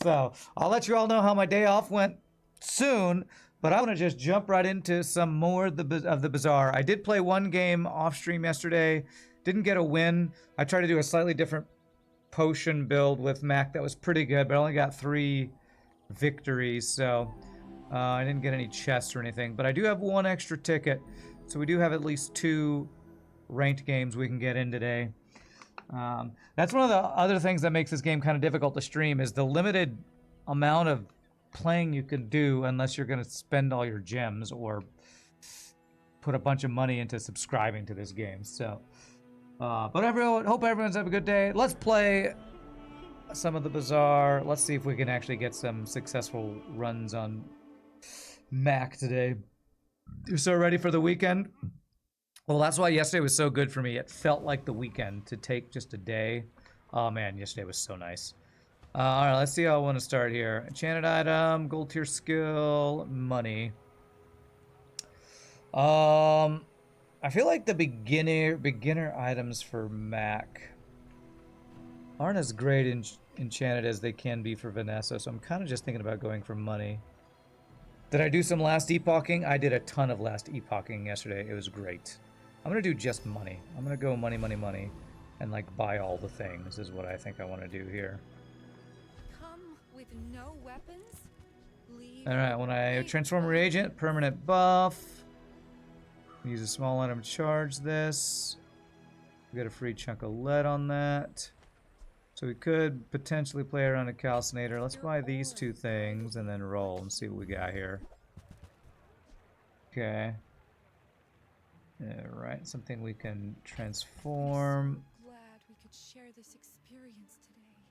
So I'll let you all know how my day off went soon, but I want to just jump right into some more of the Bazaar. I did play one game off stream yesterday, didn't get a win. I tried to do a slightly different potion build with Mac that was pretty good, but I only got 3 victories, so I didn't get any chests or anything. But I do have 1 extra ticket, so we do have at least 2 ranked games we can get in today. That's one of the other things that makes this game kind of difficult to stream is the limited amount of playing you can do unless you're going to spend all your gems or put a bunch of money into subscribing to this game. So, but hope everyone's having a good day. Let's play some of the Bazaar. Let's see if we can actually get some successful runs on Mac today. You're so ready for the weekend? Well, that's why yesterday was so good for me. It felt like the weekend to take just a day. Oh man, yesterday was so nice. All right, let's see how I want to start here. Enchanted item, gold tier skill, money. I feel like the beginner items for Mac aren't as great enchanted as they can be for Vanessa, so I'm kind of just thinking about going for money. Did I do some last epoching? I did a ton of last epoching yesterday. It was great. I'm gonna do just money. I'm gonna go money, money, money, and like buy all the things is what I think I want to do here. Come with no weapons. Leave. All right, when I transform reagent, permanent buff. Use a small item to charge this. We got a free chunk of lead on that. So we could potentially play around a calcinator. Let's buy these 2 things and then roll and see what we got here. Okay. Alright, something we can transform. I'm so glad we could share this experience today.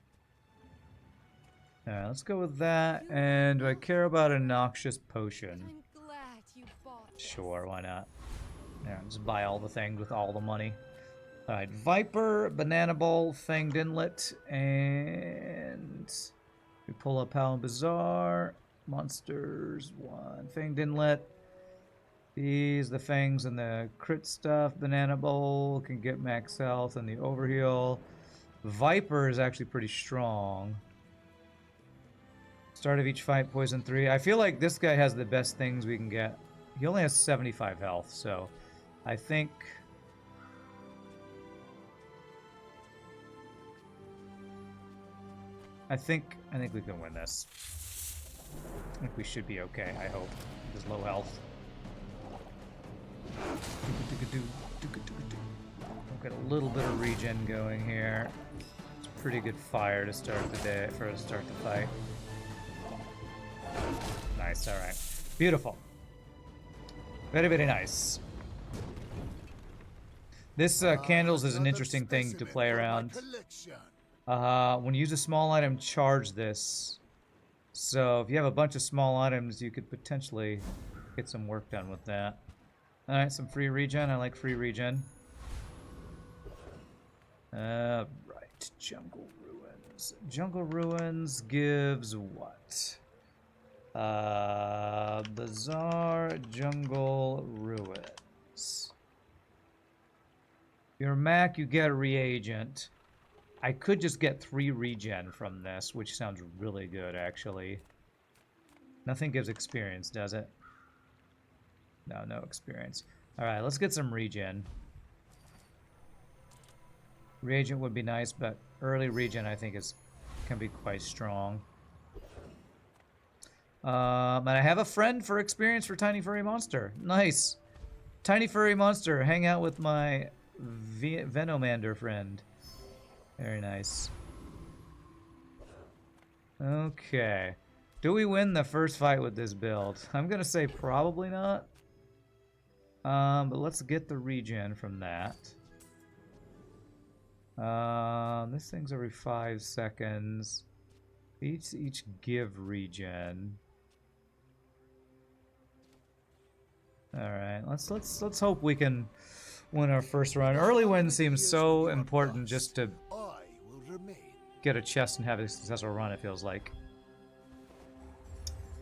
Alright, let's go with that. And do I care about a noxious potion? I'm glad you bought this. Sure, why not? Yeah, just buy all the things with all the money. Alright, Viper, Banana Bowl, Fanged Inlet, and we pull up Paladin Bazaar, Monsters, 1, Fanged Inlet. These, the Fangs and the crit stuff. Banana Bowl can get max health and the overheal. Viper is actually pretty strong. Start of each fight, poison 3. I feel like this guy has the best things we can get. He only has 75 health, so I think we can win this. I think we should be okay, I hope. With his low health. We'll get a little bit of regen going here. It's pretty good fire to start the day, to start the fight. Nice, alright. Beautiful. Very, very nice. This candles is an interesting thing to play around. When you use a small item, charge this. So if you have a bunch of small items, you could potentially get some work done with that. Alright, some free regen. I like free regen. Right, Jungle Ruins. Jungle Ruins gives what? Bazaar Jungle Ruins. Your Mac, you get a reagent. I could just get 3 regen from this, which sounds really good, actually. Nothing gives experience, does it? No, no experience. Alright, let's get some regen. Reagent would be nice, but early regen, I think, can be quite strong. And I have a friend for experience for Tiny Furry Monster. Nice. Tiny Furry Monster, hang out with my Venomander friend. Very nice. Okay. Do we win the first fight with this build? I'm gonna say probably not. But let's get the regen from that. This thing's every 5 seconds. Each give regen. Alright, let's hope we can win our first run. Early win seems so important just to get a chest and have a successful run, it feels like.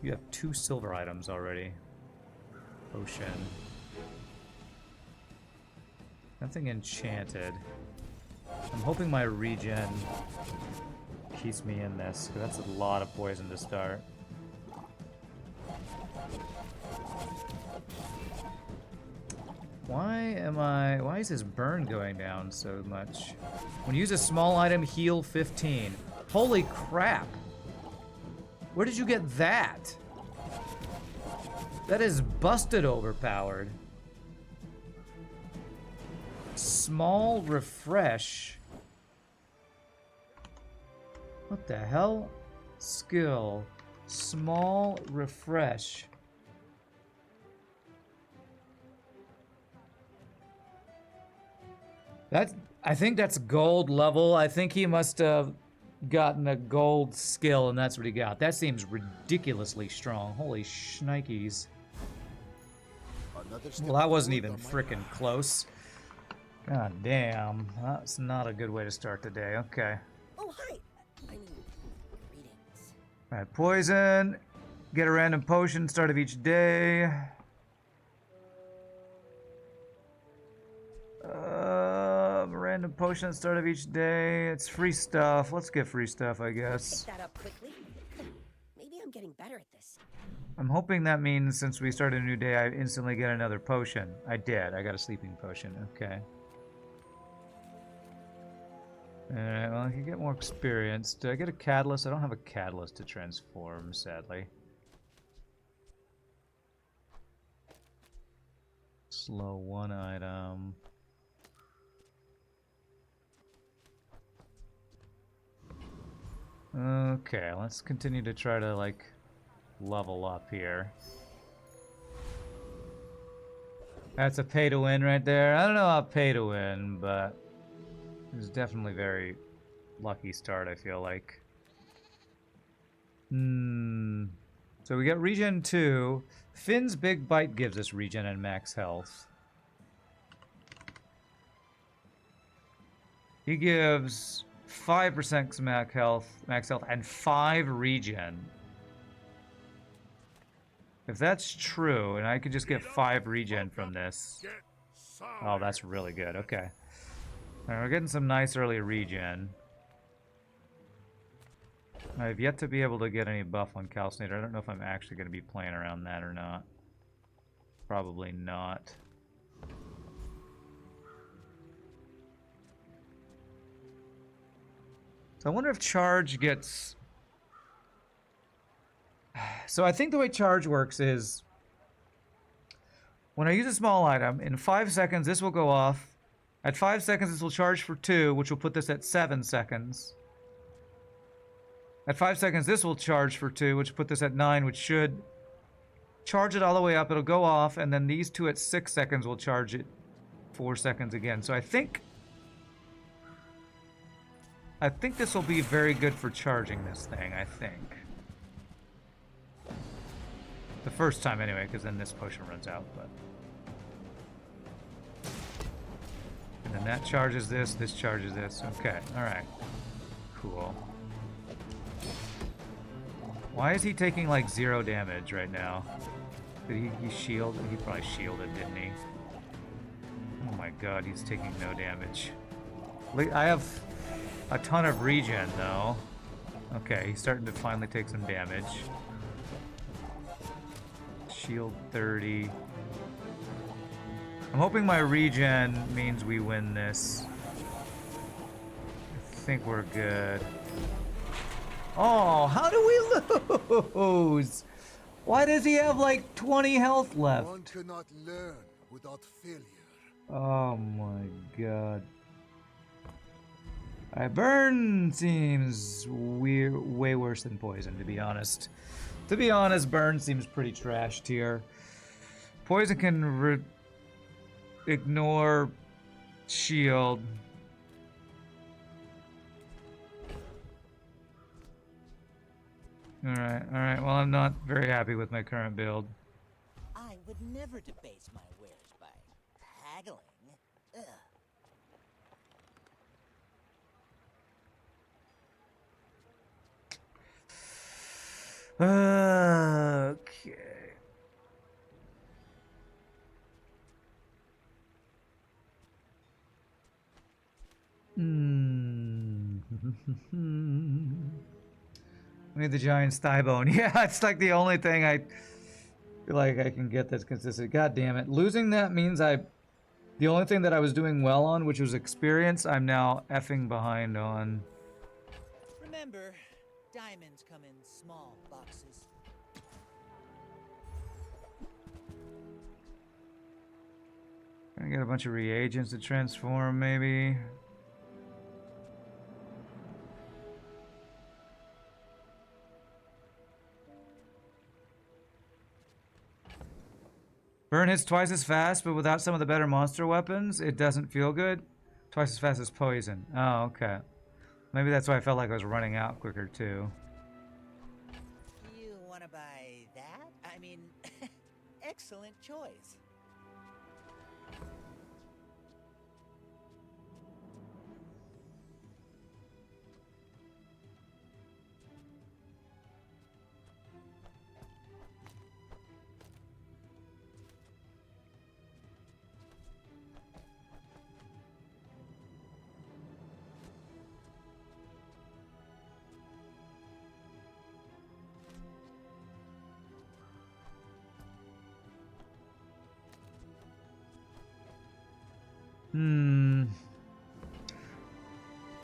You have 2 silver items already. Potion. Nothing enchanted. I'm hoping my regen keeps me in this, 'cause that's a lot of poison to start. Why is his burn going down so much? When you use a small item, heal 15. Holy crap! Where did you get that? That is busted overpowered. Small refresh. What the hell? Skill. Small refresh. I think that's gold level. I think he must have gotten a gold skill and that's what he got. That seems ridiculously strong. Holy shnikes. Well, that wasn't even frickin' close. God damn. That's not a good way to start the day. Okay. Oh, hi. I mean, greetings. Alright, poison. Get a random potion start of each day. Random potion at the start of each day. It's free stuff. Let's get free stuff, I guess. Pick that up quickly. Maybe I'm getting better at this. I'm hoping that means since we start a new day, I instantly get another potion. I did. I got a sleeping potion. Okay. Alright, well, I can get more experience. Did I get a catalyst? I don't have a catalyst to transform, sadly. Slow one item. Okay, let's continue to try to, like, level up here. That's a pay to win right there. I don't know how pay to win, but it's definitely very lucky start, I feel like. So we got regen 2. Finn's Big Bite gives us regen and max health. He gives 5% max health, and 5 regen. If that's true, and I could just get 5 regen from this. Oh, that's really good. Okay. Alright, we're getting some nice early regen. I've yet to be able to get any buff on Calcinator. I don't know if I'm actually going to be playing around that or not. Probably not. So I wonder if charge gets... So I think the way charge works is... when I use a small item, in 5 seconds this will go off. At 5 seconds this will charge for 2, which will put this at 7 seconds. At 5 seconds this will charge for 2, which will put this at 9, which should charge it all the way up. It'll go off, and then these two at 6 seconds will charge it 4 seconds again. So I think this will be very good for charging this thing, I think. The first time anyway, because then this potion runs out, but... and then that charges this charges this. Okay, alright. Cool. Why is he taking like 0 damage right now? Did he shield? He probably shielded, didn't he? Oh my god, he's taking no damage. I have a ton of regen though. Okay, he's starting to finally take some damage. Shield 30. I'm hoping my regen means we win this. I think we're good. Oh, how do we lose? Why does he have like 20 health left? One cannot learn without failure. Oh my god. Burn seems weird, way worse than poison, to be honest. To be honest, burn seems pretty trash tier. Poison can ignore shield. Alright, well I'm not very happy with my current build. I would never debase my wares by haggling. Ugh. Okay. We need the giant's thigh bone. Yeah, it's like the only thing I feel like I can get that's consistent. God damn it. Losing that means the only thing that I was doing well on, which was experience, I'm now effing behind on. Remember, diamonds come in small boxes. Gonna get a bunch of reagents to transform, maybe. Burn hits twice as fast, but without some of the better monster weapons, it doesn't feel good. Twice as fast as poison. Oh, okay. Maybe that's why I felt like I was running out quicker, too. You want to buy that? I mean, excellent choice.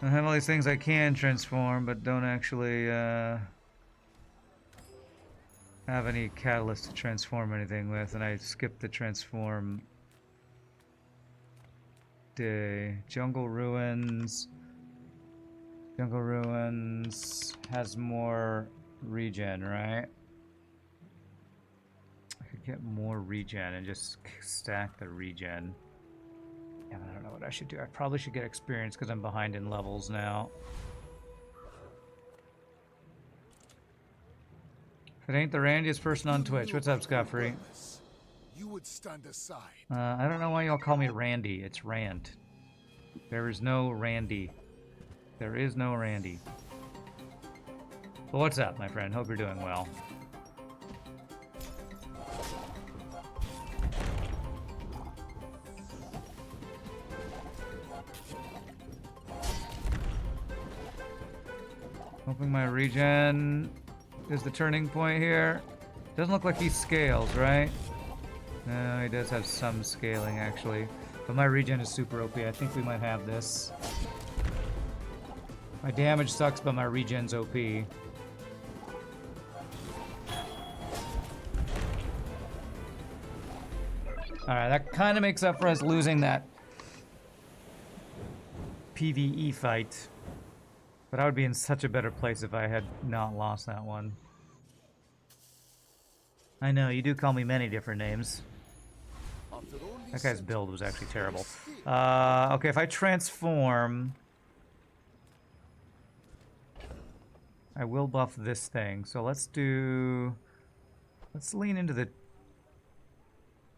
I have all these things I can transform, but don't actually have any catalyst to transform anything with, and I skipped the transform day. Jungle Ruins. Jungle Ruins has more regen, right? I could get more regen and just stack the regen. Yeah, I don't know what I should do. I probably should get experience because I'm behind in levels now. If it ain't the randiest person on Twitch. What's up, Scott Free? You would stand aside. I don't know why y'all call me Randy. It's Rand. There is no Randy. There is no Randy. Well, what's up, my friend? Hope you're doing well. Hoping my regen is the turning point here. Doesn't look like he scales, right? No, he does have some scaling, actually. But my regen is super OP. I think we might have this. My damage sucks, but my regen's OP. Alright, that kind of makes up for us losing that PvE fight. But I would be in such a better place if I had not lost that one. I know, you do call me many different names. That guy's build was actually terrible. Okay, if I transform... I will buff this thing. So let's do... Let's lean into the...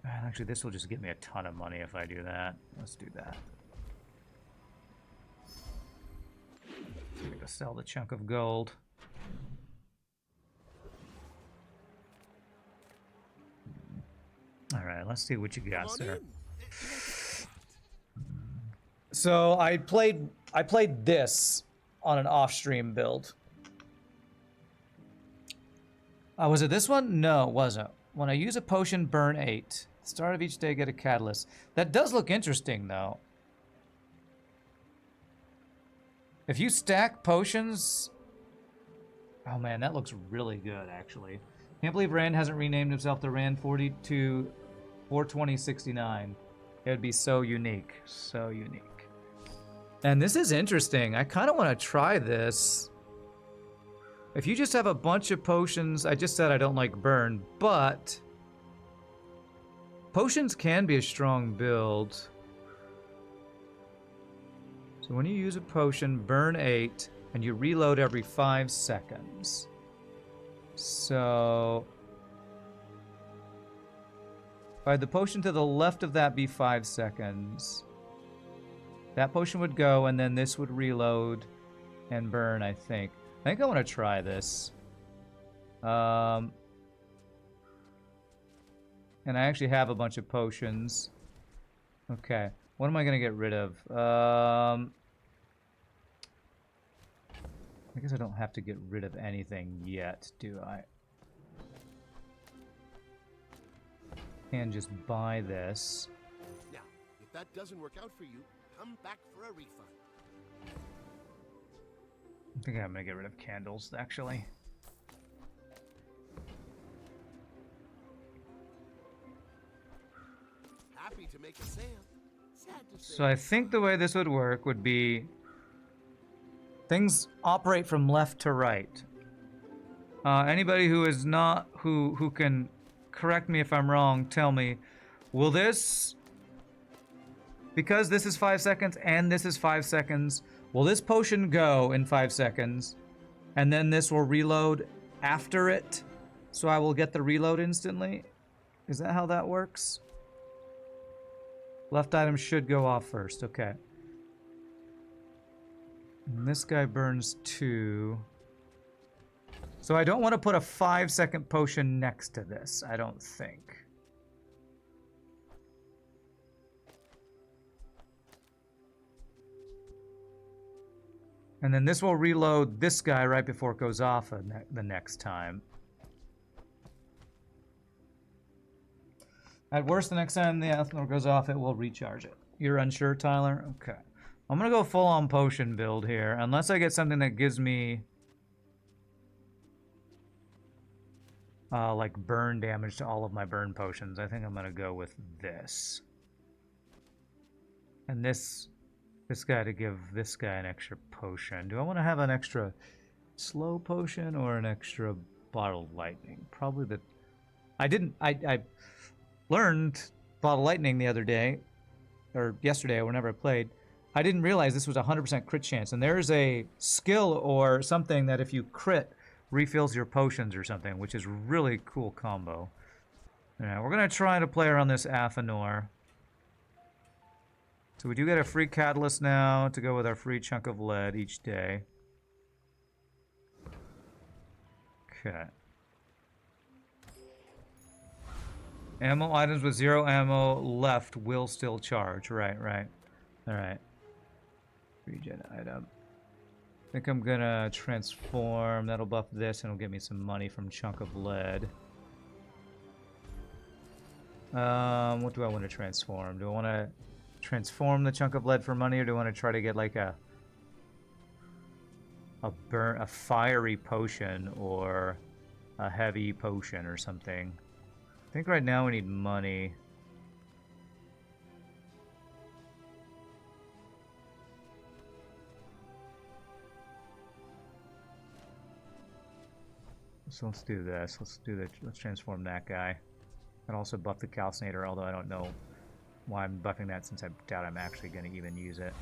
Actually, this will just get me a ton of money if I do that. Let's do that. I'm gonna sell the chunk of gold. All right, let's see what you got, sir. So I played this on an off-stream build. Was it this one? No, it wasn't. When I use a potion, burn 8. Start of each day, get a catalyst. That does look interesting, though. If you stack potions... Oh man, that looks really good, actually. Can't believe Rand hasn't renamed himself to Rand 42 42069. It would be so unique. So unique. And this is interesting. I kind of want to try this. If you just have a bunch of potions... I just said I don't like burn, but... Potions can be a strong build. So when you use a potion, burn 8, and you reload every 5 seconds. So... if I had the potion to the left of that be 5 seconds. That potion would go, and then this would reload and burn, I think. I think I want to try this. And I actually have a bunch of potions. Okay. What am I going to get rid of? I guess I don't have to get rid of anything yet, do I? And just buy this. Now, if that doesn't work out for you, come back for a refund. I think I'm gonna get rid of candles, actually. Happy to make a sale. Sad to say. So I think the way this would work would be things operate from left to right. Anybody who is not who can correct me if I'm wrong, tell me. Will this, because this is 5 seconds and this is 5 seconds, will this potion go in 5 seconds and then this will reload after it, so I will get the reload instantly? Is that how that works? Left item should go off first, okay. And this guy burns 2. So I don't want to put a 5-second potion next to this, I don't think. And then this will reload this guy right before it goes off the next time. At worst, the next time the Athanor goes off, it will recharge it. You're unsure, Tyler? Okay. I'm gonna go full-on potion build here, unless I get something that gives me like burn damage to all of my burn potions. I think I'm gonna go with this. And this guy to give this guy an extra potion. Do I want to have an extra slow potion or an extra bottled lightning? Probably the... I learned bottled lightning the other day, or yesterday, or whenever I played. I didn't realize this was a 100% crit chance. And there's a skill or something that if you crit, refills your potions or something, which is really cool combo. Alright, we're going to try to play around this Athanor. So we do get a free catalyst now to go with our free chunk of lead each day. Okay. Ammo items with 0 ammo left will still charge. Right, right. Alright. Regen item. I think I'm gonna transform. That'll buff this and it'll give me some money from chunk of lead. What do I want to transform? Do I want to transform the chunk of lead for money, or do I want to try to get like a fiery potion or a heavy potion or something? I think right now we need money. So let's do this. Let's transform that guy. And also buff the calcinator, although I don't know why I'm buffing that since I doubt I'm actually going to even use it.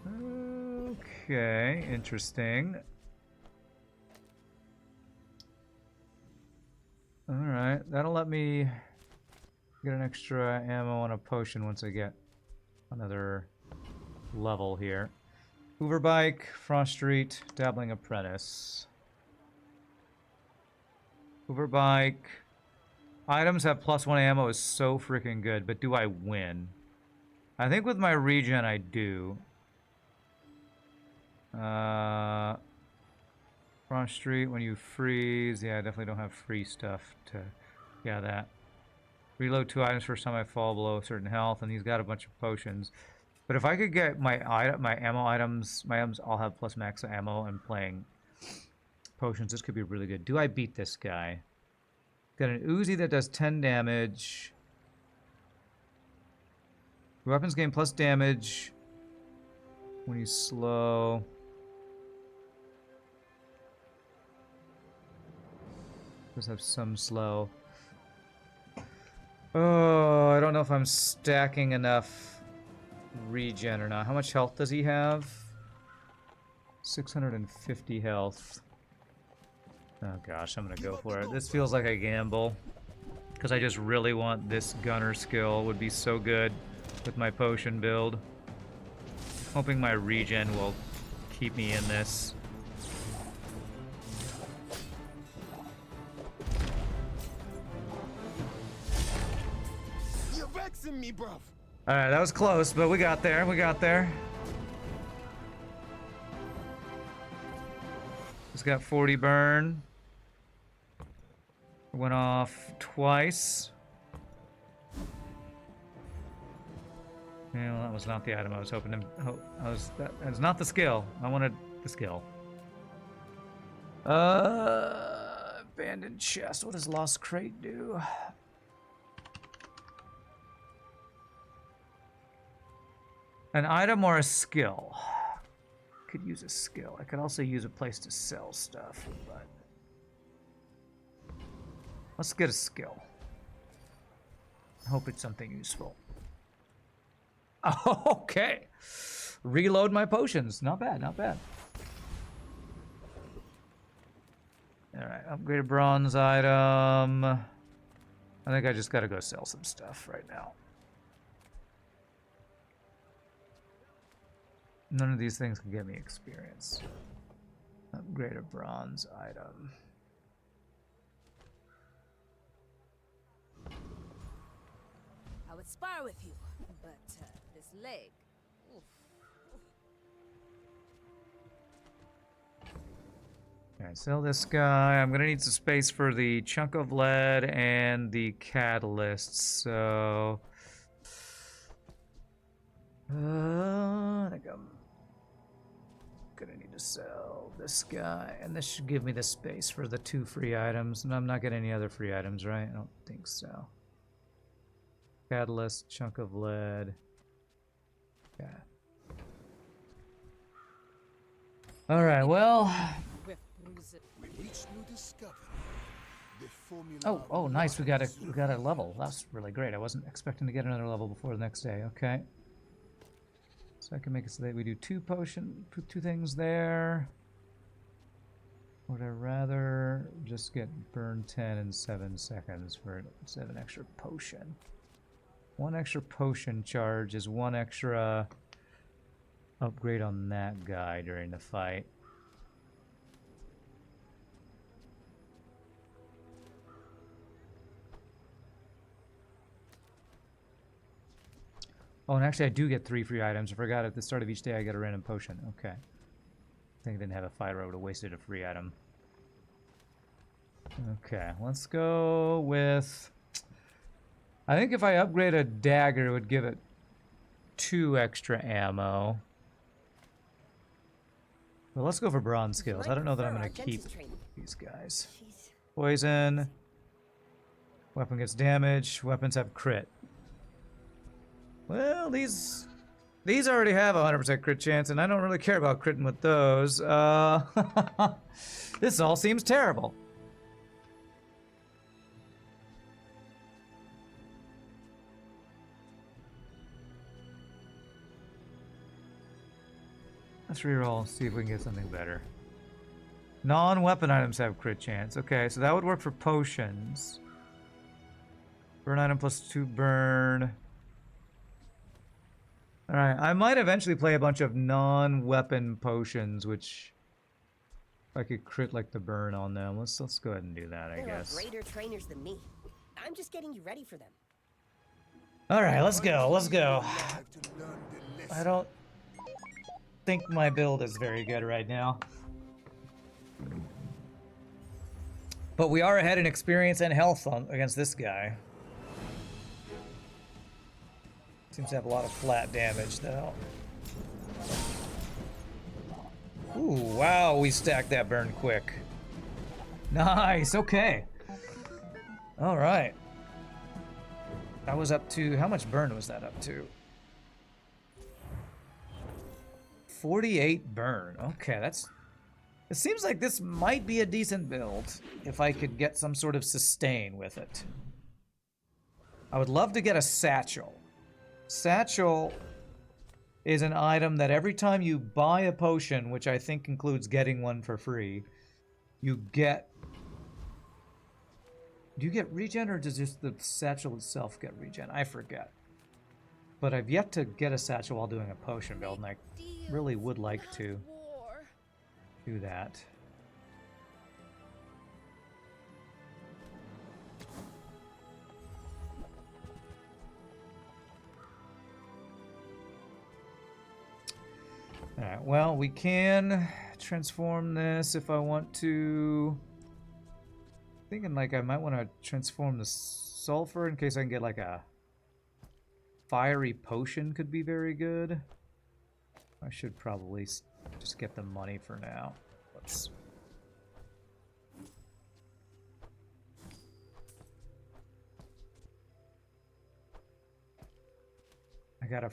Okay, interesting. Alright, that'll let me get an extra ammo on a potion once I get another level here. Hoover Bike, Frost Street, Dabbling Apprentice. Hoover Bike. Items have +1 ammo is so freaking good, but do I win? I think with my regen I do. Frost Street, when you freeze. Yeah, I definitely don't have free stuff to... Yeah, that. Reload 2 items first time I fall below a certain health, and he's got a bunch of potions. But if I could get my ammo items, my items all have plus max ammo and playing potions, this could be really good. Do I beat this guy? Got an Uzi that does 10 damage. Weapons gain plus damage when you slow. Does have some slow. Oh, I don't know if I'm stacking enough regen or not. How much health does he have? 650 health. Oh gosh, I'm gonna go for it. This feels like a gamble, because I just really want this gunner skill. Would be so good with my potion build. Hoping my regen will keep me in this. You're vexing me, bruv. Alright, that was close, but we got there. We got there. got 40 burn. Went off twice. Yeah, well, that was not the item I was hoping to. That was not the skill. I wanted the skill. Abandoned chest. What does Lost Crate do? An item or a skill? Could use a skill. I could also use a place to sell stuff, but let's get a skill. Hope it's something useful. Okay. Reload my potions. Not bad, not bad. Alright, upgraded bronze item. I think I just gotta go sell some stuff right now. None of these things can get me experience. Upgraded bronze item. I would spar with you, but this leg. Oof. Alright, sell this guy. I'm gonna need some space for the chunk of lead and the catalyst, so I think I'm gonna need to sell this guy, and this should give me the space for the 2 free items. And I'm not getting any other free items, right? I don't think so. Catalyst, chunk of lead. Yeah. Alright, well. With each new discovery, the formula Oh, nice. We got a level. That's really great. I wasn't expecting to get another level before the next day. Okay. So I can make it so that we do 2 things there. Would I rather just get burn 10 in 7 seconds for instead of an extra potion? 1 extra potion charge is 1 extra upgrade on that guy during the fight. Oh, and actually I do get 3 free items. I forgot at the start of each day I get a random potion. Okay. I think I didn't have a fight or I would have wasted a free item. Okay, let's go with... I think if I upgrade a dagger, it would give it 2 extra ammo. Well, let's go for bronze skills. I don't know that I'm going to keep these guys. Poison. Weapon gets damage. Weapons have crit. Well, these already have a 100% crit chance, and I don't really care about critting with those. This all seems terrible. Let's reroll, see if we can get something better. Non-weapon items have crit chance. Okay, so that would work for potions. Burn item plus 2 burn. Alright, I might eventually play a bunch of non-weapon potions, which I could crit like the burn on them. Let's go ahead and do that, I guess. There are greater trainers than me. I'm just getting you ready for them. Alright, let's go, let's go. I don't think my build is very good right now. But we are ahead in experience and health against this guy. Seems to have a lot of flat damage, though. Ooh, wow, we stacked that burn quick. Nice, okay. All right. That was up to, how much burn was that up to? 48 burn. Okay, that's... It seems like this might be a decent build if I could get some sort of sustain with it. I would love to get a satchel. Satchel is an item that every time you buy a potion, which I think includes getting one for free, you get... Do you get regen, or does just the satchel itself get regen? I forget. But I've yet to get a satchel while doing a potion build, and I really would like to do that. Alright, well, we can transform this if I want to. Thinking like I might want to transform the sulfur in case I can get like a fiery potion could be very good. I should probably just get the money for now. Whoops. I gotta...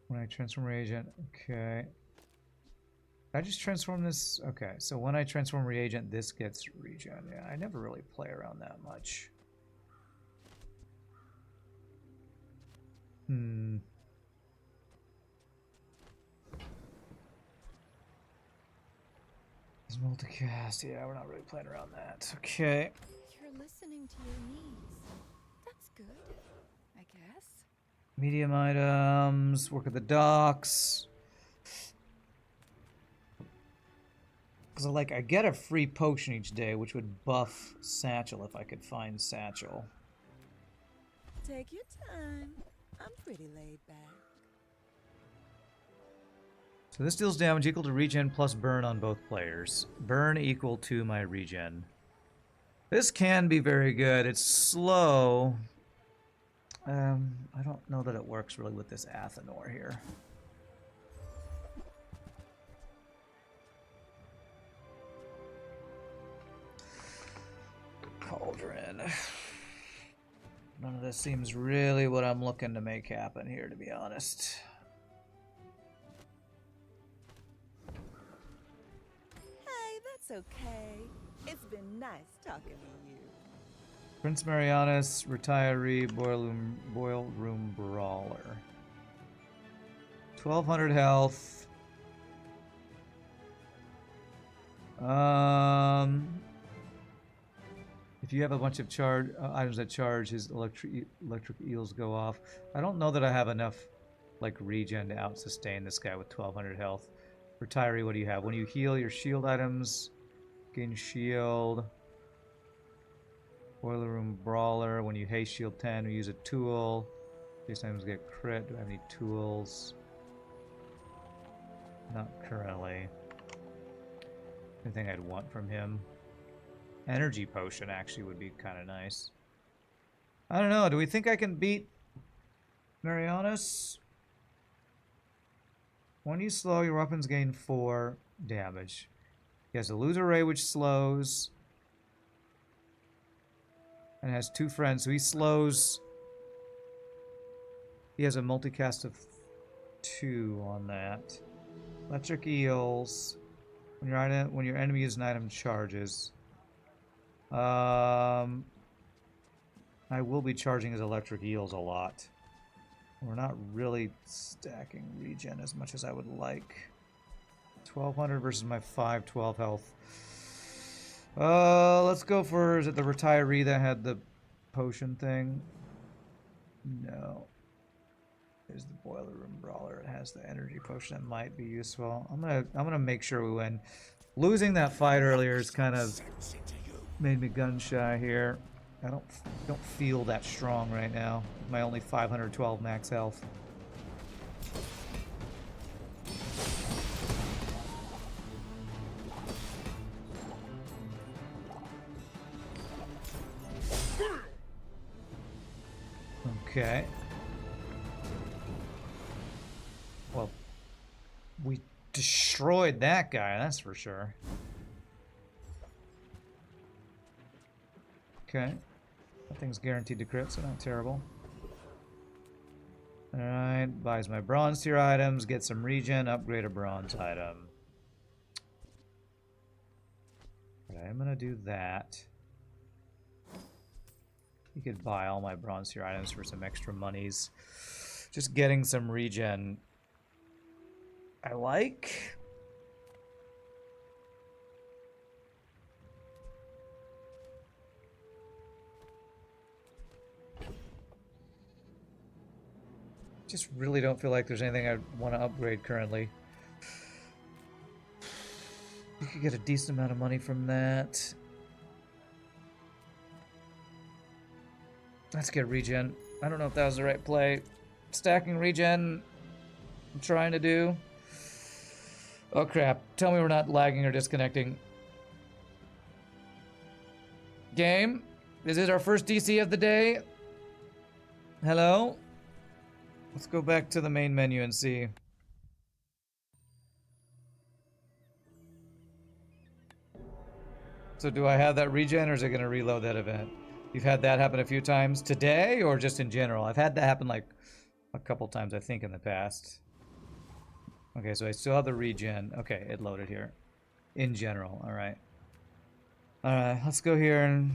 when I transform reagent, okay. Did I just transform this? Okay, so when I transform reagent, this gets regen. Yeah, I never really play around that much. It's multicast. Yeah, we're not really playing around that. Okay. You're listening to your knees. That's good, I guess. Medium items. Work at the docks. Because I get a free potion each day, which would buff Satchel if I could find Satchel. Take your time. I'm pretty laid back. So this deals damage equal to regen plus burn on both players. Burn equal to my regen. This can be very good. It's slow. I don't know that it works really with this Athanor here. Cauldron. None of this seems really what I'm looking to make happen here, to be honest. Hey, that's okay. It's been nice talking to you. Prince Marianus, retiree, boil room brawler. 1200 health. If you have a bunch of items that charge, his electric eels go off. I don't know that I have enough like regen to out sustain this guy with 1200 health. Retiree, what do you have? When you heal your shield items, gain shield. Boiler room brawler. When you haste shield 10, we use a tool. These items get crit. Do I have any tools? Not currently. Anything I'd want from him? Energy potion actually would be kind of nice. I don't know. Do we think I can beat Marianus? When you slow, your weapons gain 4 damage. He has a loser ray which slows. And has 2 friends, so he slows. He has a multicast of 2 on that. Electric eels. When your enemy uses an item charges. I will be charging his electric eels a lot. We're not really stacking regen as much as I would like. 1200 versus my 512 health. Let's go for, is it the retiree that had the potion thing? No. There's the boiler room brawler. It has the energy potion that might be useful. I'm gonna make sure we win. Losing that fight earlier has kind of made me gun shy here. I don't feel that strong right now. My only 512 max health. Okay. Well, we destroyed that guy, that's for sure. Okay. That thing's guaranteed to crit, so not terrible. Alright, buys my bronze tier items, get some regen, upgrade a bronze item. But I am gonna do that. You could buy all my bronze tier items for some extra monies. Just getting some regen. I like. Just really don't feel like there's anything I want to upgrade currently. You could get a decent amount of money from that. Let's get regen. I don't know if that was the right play. Stacking regen, I'm trying to do. Oh crap. Tell me we're not lagging or disconnecting. Game? Is it our first DC of the day? Hello? Let's go back to the main menu and see. So do I have that regen, or is it going to reload that event? You've had that happen a few times today, or just in general? I've had that happen like a couple times, I think, in the past. Okay, so I still have the regen. Okay, it loaded here. In general, alright. Alright, let's go here and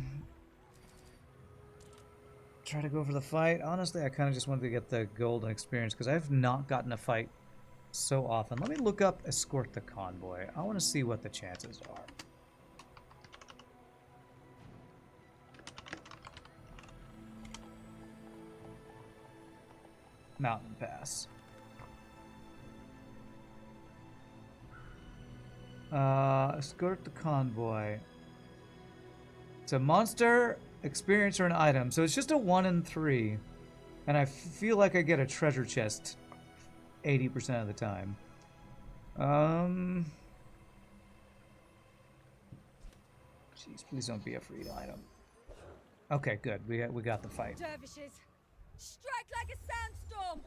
try to go for the fight. Honestly, I kind of just wanted to get the golden experience, because I've not gotten a fight so often. Let me look up Escort the Convoy. I want to see what the chances are. Mountain Pass. Escort the Convoy. It's a monster, experience, or an item. So it's just a 1 in 3. And I feel like I get a treasure chest 80% of the time. Jeez, please don't be a free item. Okay, good. We got the fight. Dervishes, strike like a sandstorm!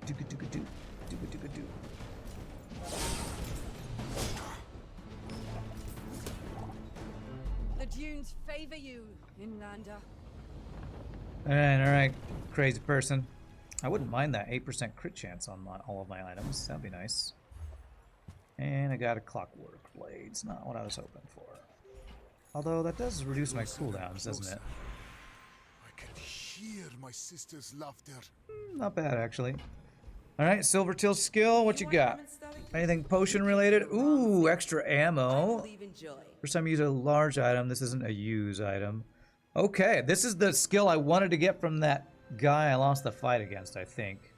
Do-ga-do-ga-do. Do-ga-do-ga-do. The dunes favor you, Inlander. Alright, crazy person. I wouldn't mind that 8% crit chance on all of my items. That'd be nice. And I got a Clockwork Blade. It's not what I was hoping for. Although that does reduce my cooldowns, doesn't it? I can hear my sister's laughter. Not bad, actually. Alright, Silvertilt skill, what you got? Anything potion related? Ooh, extra ammo. First time you use a large item. This isn't a use item. Okay, this is the skill I wanted to get from that guy I lost the fight against, I think.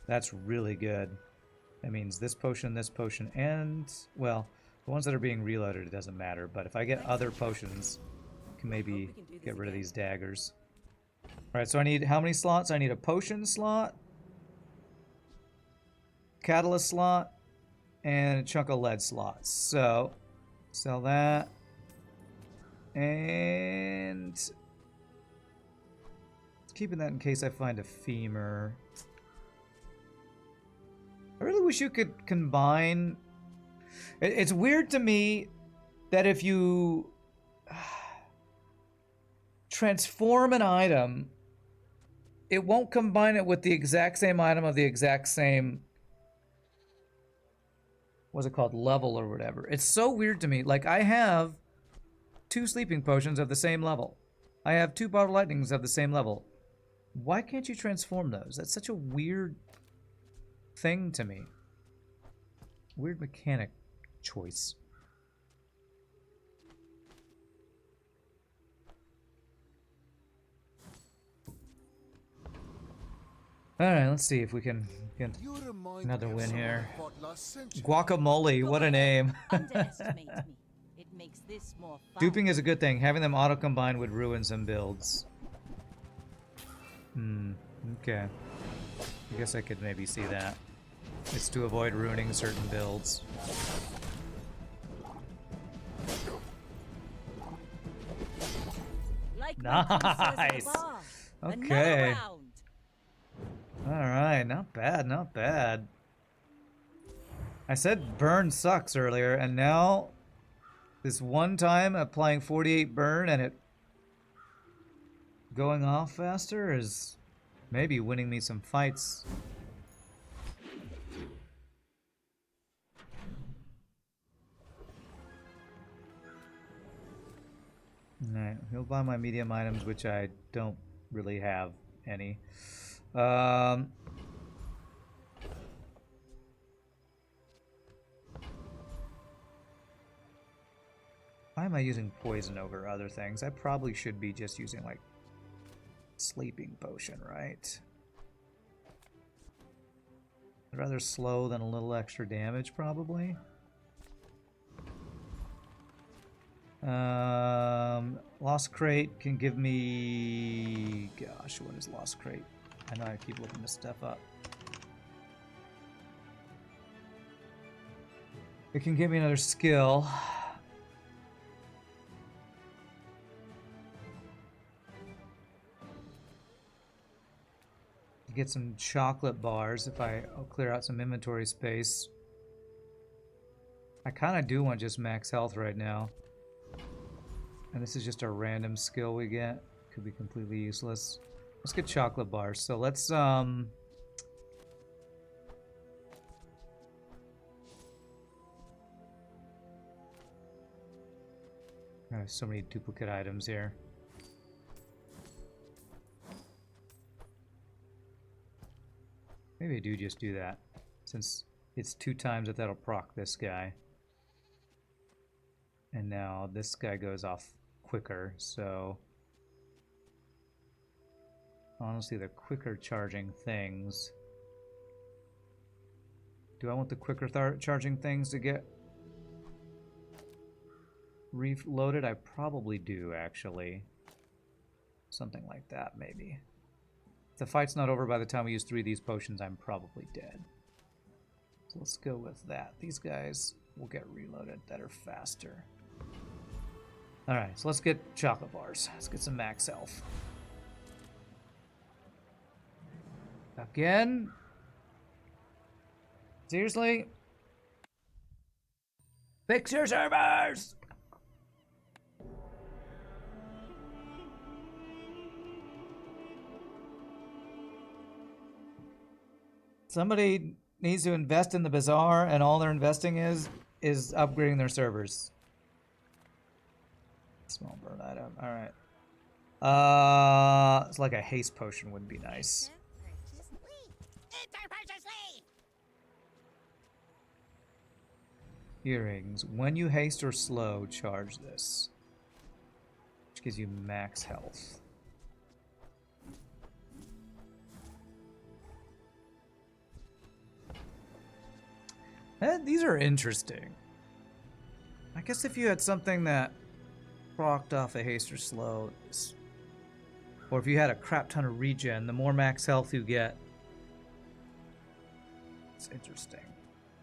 That's really good. That means this potion, and, well, the ones that are being reloaded, it doesn't matter. But if I get other potions, I can maybe get rid of these daggers. Alright, so I need how many slots? I need a potion slot, catalyst slot, and a chunk of lead slots. So, sell that. And keeping that in case I find a femur. I really wish you could combine. It's weird to me that if you transform an item, it won't combine it with the exact same item of the exact same, what's it called, level or whatever. It's so weird to me. Like, I have 2 sleeping potions of the same level. I have 2 bottle lightnings of the same level. Why can't you transform those? That's such a weird thing to me. Weird mechanic choice. Alright, let's see if we can get another win here. Guacamole, what a name. Underestimate me. It makes this more fun. Duping is a good thing. Having them auto-combine would ruin some builds. Okay. I guess I could maybe see that. It's to avoid ruining certain builds. Like Nice! Okay. round. Alright, not bad, not bad. I said burn sucks earlier, and now this one time applying 48 burn and it going off faster is maybe winning me some fights. Alright, he'll buy my medium items, which I don't really have any. Why am I using poison over other things? I probably should be just using, like, sleeping potion, right? I'd rather slow than a little extra damage, probably. Lost Crate can give me... Gosh, what is Lost Crate? I know I keep looking this stuff up. It can give me another skill. Get some chocolate bars if I'll clear out some inventory space. I kind of do want just max health right now. And this is just a random skill we get. Could be completely useless. Let's get chocolate bars. So let's there's so many duplicate items here. Maybe I do just do that, since it's 2 times that that'll proc this guy. And now this guy goes off quicker, so... Honestly, the quicker charging things... Do I want the quicker charging things to get reloaded? I probably do, actually. Something like that, maybe. If the fight's not over by the time we use 3 of these potions, I'm probably dead. So let's go with that. These guys will get reloaded that are faster. Alright, so let's get chocolate bars. Let's get some max health. Again? Seriously? Fix your servers! Somebody needs to invest in the Bazaar, and all they're investing is upgrading their servers. Small burn item. Alright. It's like a haste potion would be nice. Earrings. When you haste or slow, charge this. Which gives you max health. These are interesting. I guess if you had something that procced off a haste or slow, or if you had a crap ton of regen, the more max health you get. It's interesting.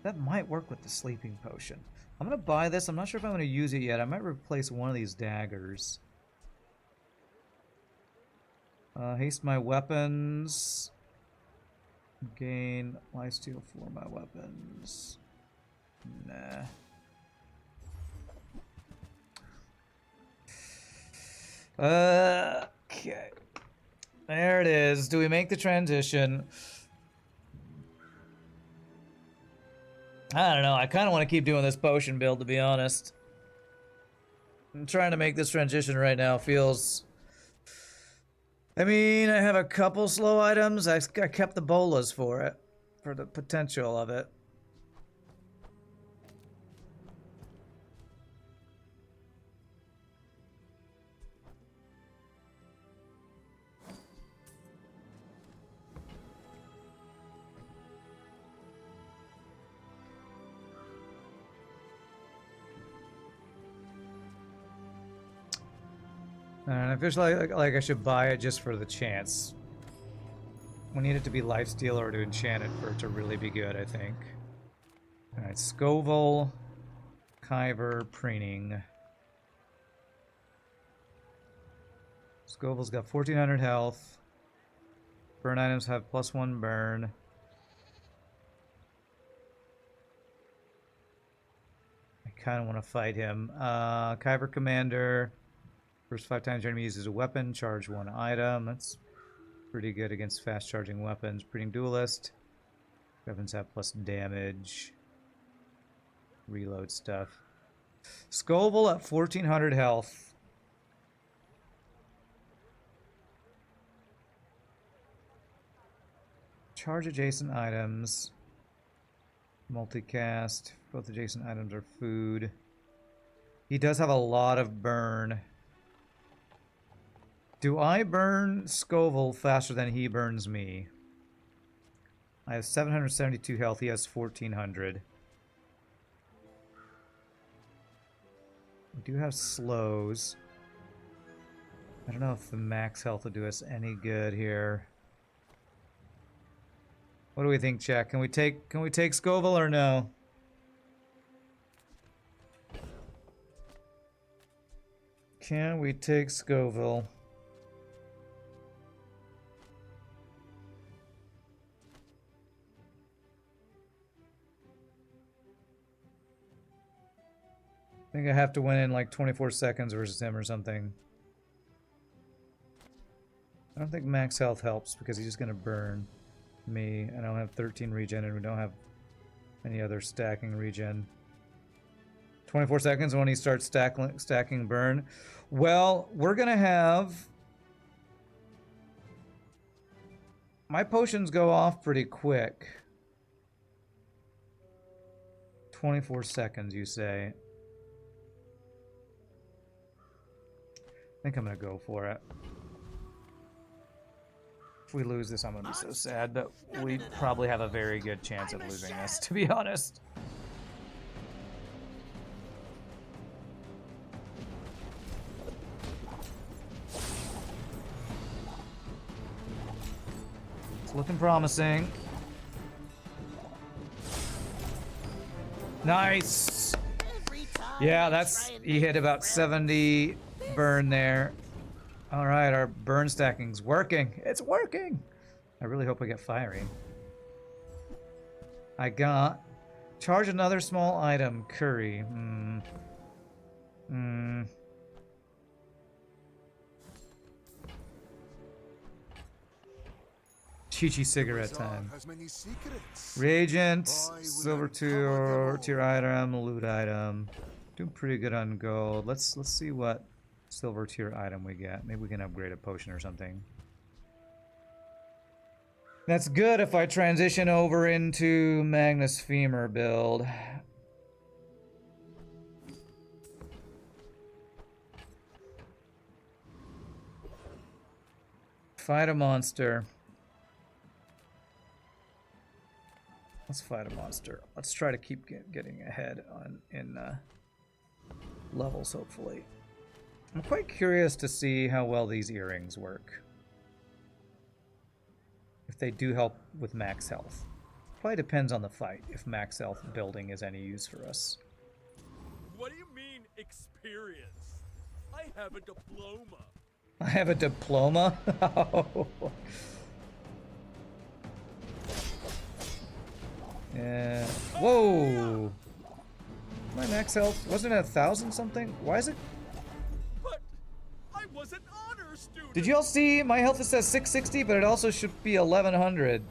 That might work with the sleeping potion. I'm gonna buy this. I'm not sure if I'm gonna use it yet. I might replace one of these daggers. Haste my weapons. Gain lifesteal for my weapons. Nah. Okay. There it is. Do we make the transition? I don't know. I kind of want to keep doing this potion build, to be honest. I'm trying to make this transition right now. Feels... I mean, I have a couple slow items. I kept the bolas for it. For the potential of it. And I feel like I should buy it just for the chance. We need it to be lifesteal or to enchant it for it to really be good, I think. Alright, Scoville, Kyver, Preening. Scoville's got 1400 health. Burn items have +1 burn. I kind of want to fight him. Kyver Commander. First 5 times your enemy uses a weapon, charge 1 item. That's pretty good against fast charging weapons. Preening Duelist. Weapons have plus damage. Reload stuff. Scoville at 1400 health. Charge adjacent items. Multicast. Both adjacent items are food. He does have a lot of burn. Do I burn Scoville faster than he burns me? I have 772 health. He has 1400. We do have slows. I don't know if the max health will do us any good here. What do we think, chat? Can we take Scoville or no? Can we take Scoville? I think I have to win in like 24 seconds versus him or something. I don't think max health helps because he's just gonna burn me. I don't have 13 regen and we don't have any other stacking regen. 24 seconds when he starts stacking burn. Well, we're gonna have... My potions go off pretty quick. 24 seconds, you say. I think I'm gonna go for it. If we lose this, I'm gonna be so sad, but we probably have a very good chance of losing this, to be honest. It's looking promising. Nice! Yeah, that's... He hit about 70 burn there. Alright, our burn stacking's working. It's working! I really hope I get fiery. I got... Charge another small item. Curry. Chi-Chi cigarette time. Has many secrets. Reagent, I will silver uncover them tier all. item, loot item. Doing pretty good on gold. Let's see what silver tier item we get. Maybe we can upgrade a potion or something. That's good if I transition over into Magnus Femur build. Fight a monster. Let's fight a monster. Let's try to keep getting ahead in levels, hopefully. I'm quite curious to see how well these earrings work. If they do help with max health. Probably depends on the fight, if max health building is any use for us. What do you mean, experience? I have a diploma. I have a diploma? Yeah. Whoa! My max health wasn't it 1,000 something? Why is it? But I was an honor student. Did you all see my health? It says 660, but it also should be 1,100.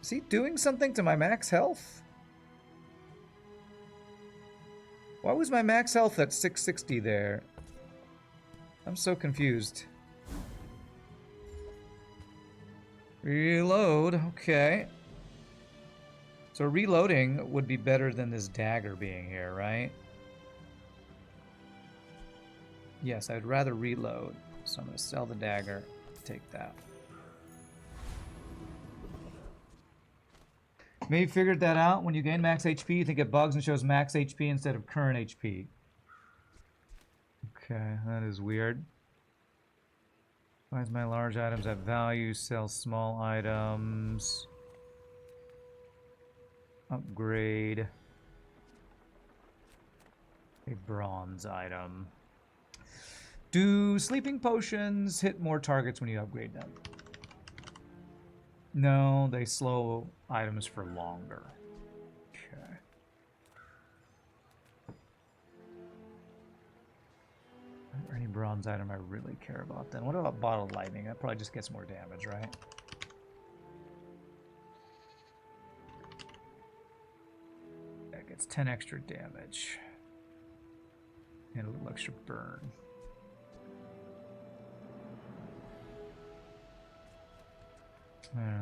Is he doing something to my max health? Why was my max health at 660 there? I'm so confused. Reload, okay. So reloading would be better than this dagger being here, right? Yes, I'd rather reload. So I'm gonna sell the dagger, take that. Maybe figured that out. When you gain max HP, you think it bugs and shows max HP instead of current HP. Okay, that is weird. Finds my large items at value, sell small items. Upgrade a bronze item. Do sleeping potions hit more targets when you upgrade them? No, they slow items for longer. Okay. Or any bronze item I really care about then. What about bottled lightning? That probably just gets more damage, right? That gets 10 extra damage. And a little extra burn.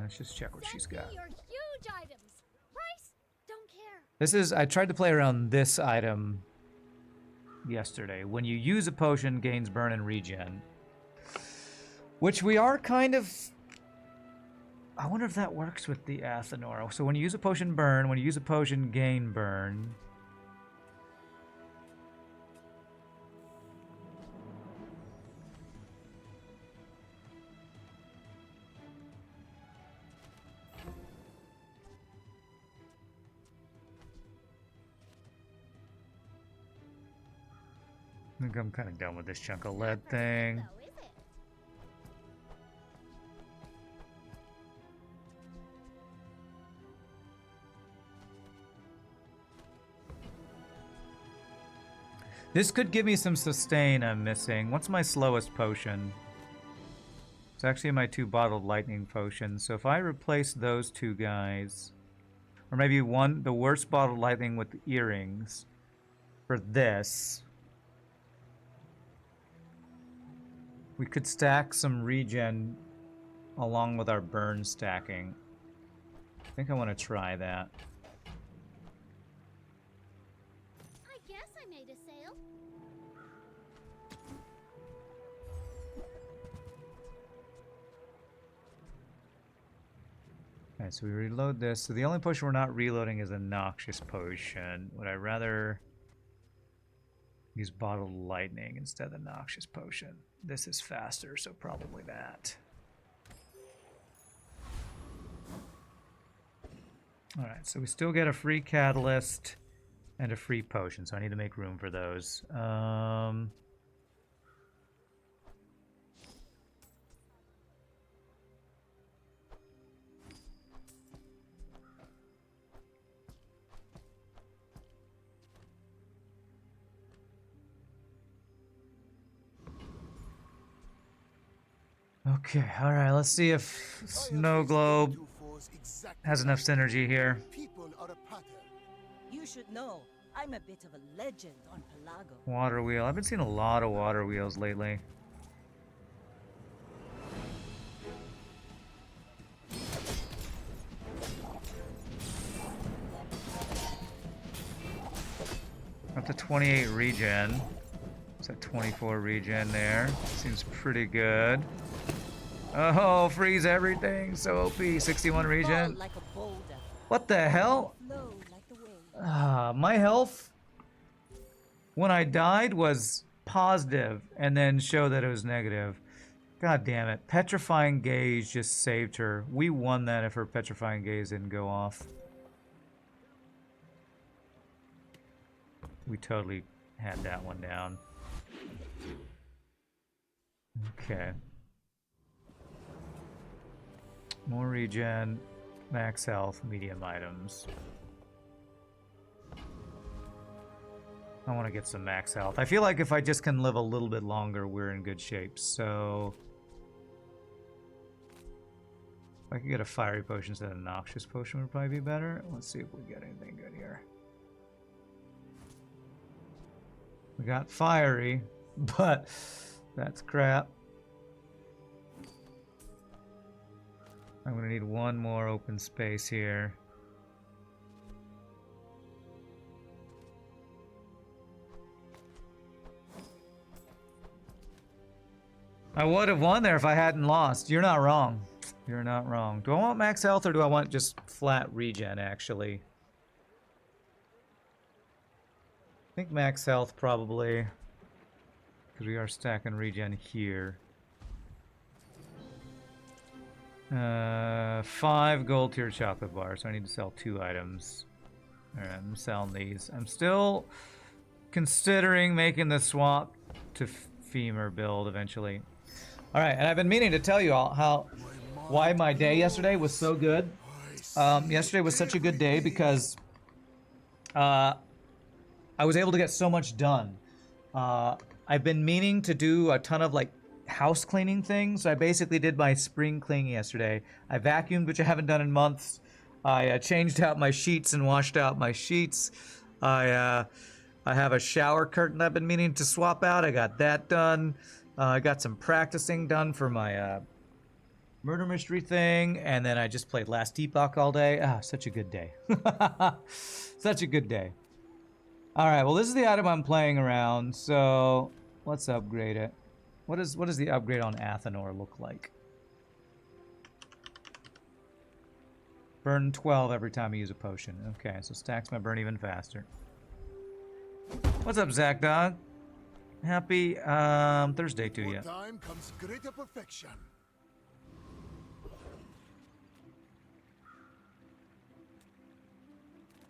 Let's just check what she's got. Your huge items. Price? Don't care. This is, I tried to play around this item yesterday. When you use a potion, gains burn and regen. Which we are kind of... I wonder if that works with the Athanor. So when you use a potion, burn. When you use a potion, gain burn. I think I'm kind of done with this chunk of lead thing. This could give me some sustain I'm missing. What's my slowest potion? It's actually my 2 bottled lightning potions. So if I replace those 2 guys, or maybe the worst bottled lightning with the earrings for this, we could stack some regen along with our burn stacking. I think I want to try that. I guess I made a sale. Okay, so we reload this. So the only potion we're not reloading is a noxious potion. Would I rather use bottled lightning instead of the noxious potion? This is faster, so probably that. Alright, so we still get a free catalyst and a free potion, so I need to make room for those. Okay, alright, let's see if Snow Globe has enough synergy here. People are a pattern. You should know, I'm a bit of a legend on Pelago. Water wheel. I've been seeing a lot of water wheels lately. Up to 28 regen. It's at 24 regen there. Seems pretty good. Oh, freeze everything. So OP. 61 regen. Fall like a boulder. What the hell? Flow like the wave. My health when I died was positive and then showed that it was negative. God damn it. Petrifying Gaze just saved her. We won that if her Petrifying Gaze didn't go off. We totally had that one down. Okay. More regen, max health, medium items. I want to get some max health. I feel like if I just can live a little bit longer, we're in good shape. So if I could get a fiery potion instead of a noxious potion would probably be better. Let's see if we get anything good here. We got fiery, but that's crap. I'm gonna need one more open space here. I would have won there if I hadn't lost. You're not wrong. You're not wrong. Do I want max health or do I want just flat regen, actually? I think max health probably, because we are stacking regen here. 5 gold tier chocolate bars, so I need to sell 2 items. Alright, I'm selling these. I'm still considering making the swap to femur build eventually. Alright, and I've been meaning to tell you all why my day yesterday was so good. Yesterday was such a good day because I was able to get so much done. I've been meaning to do a ton of like house cleaning things. So I basically did my spring cleaning yesterday. I vacuumed, which I haven't done in months. I changed out my sheets and washed out my sheets. I have a shower curtain I've been meaning to swap out. I got that done. I got some practicing done for my murder mystery thing, and then I just played Last Epoch all day. Ah, such a good day. Such a good day. All right, well, this is the item I'm playing around, so let's upgrade it. What does the upgrade on Athanor look like? Burn 12 every time I use a potion. Okay, so stacks my burn even faster. What's up, Zach Dog? Happy Thursday to you. With time comes greater perfection.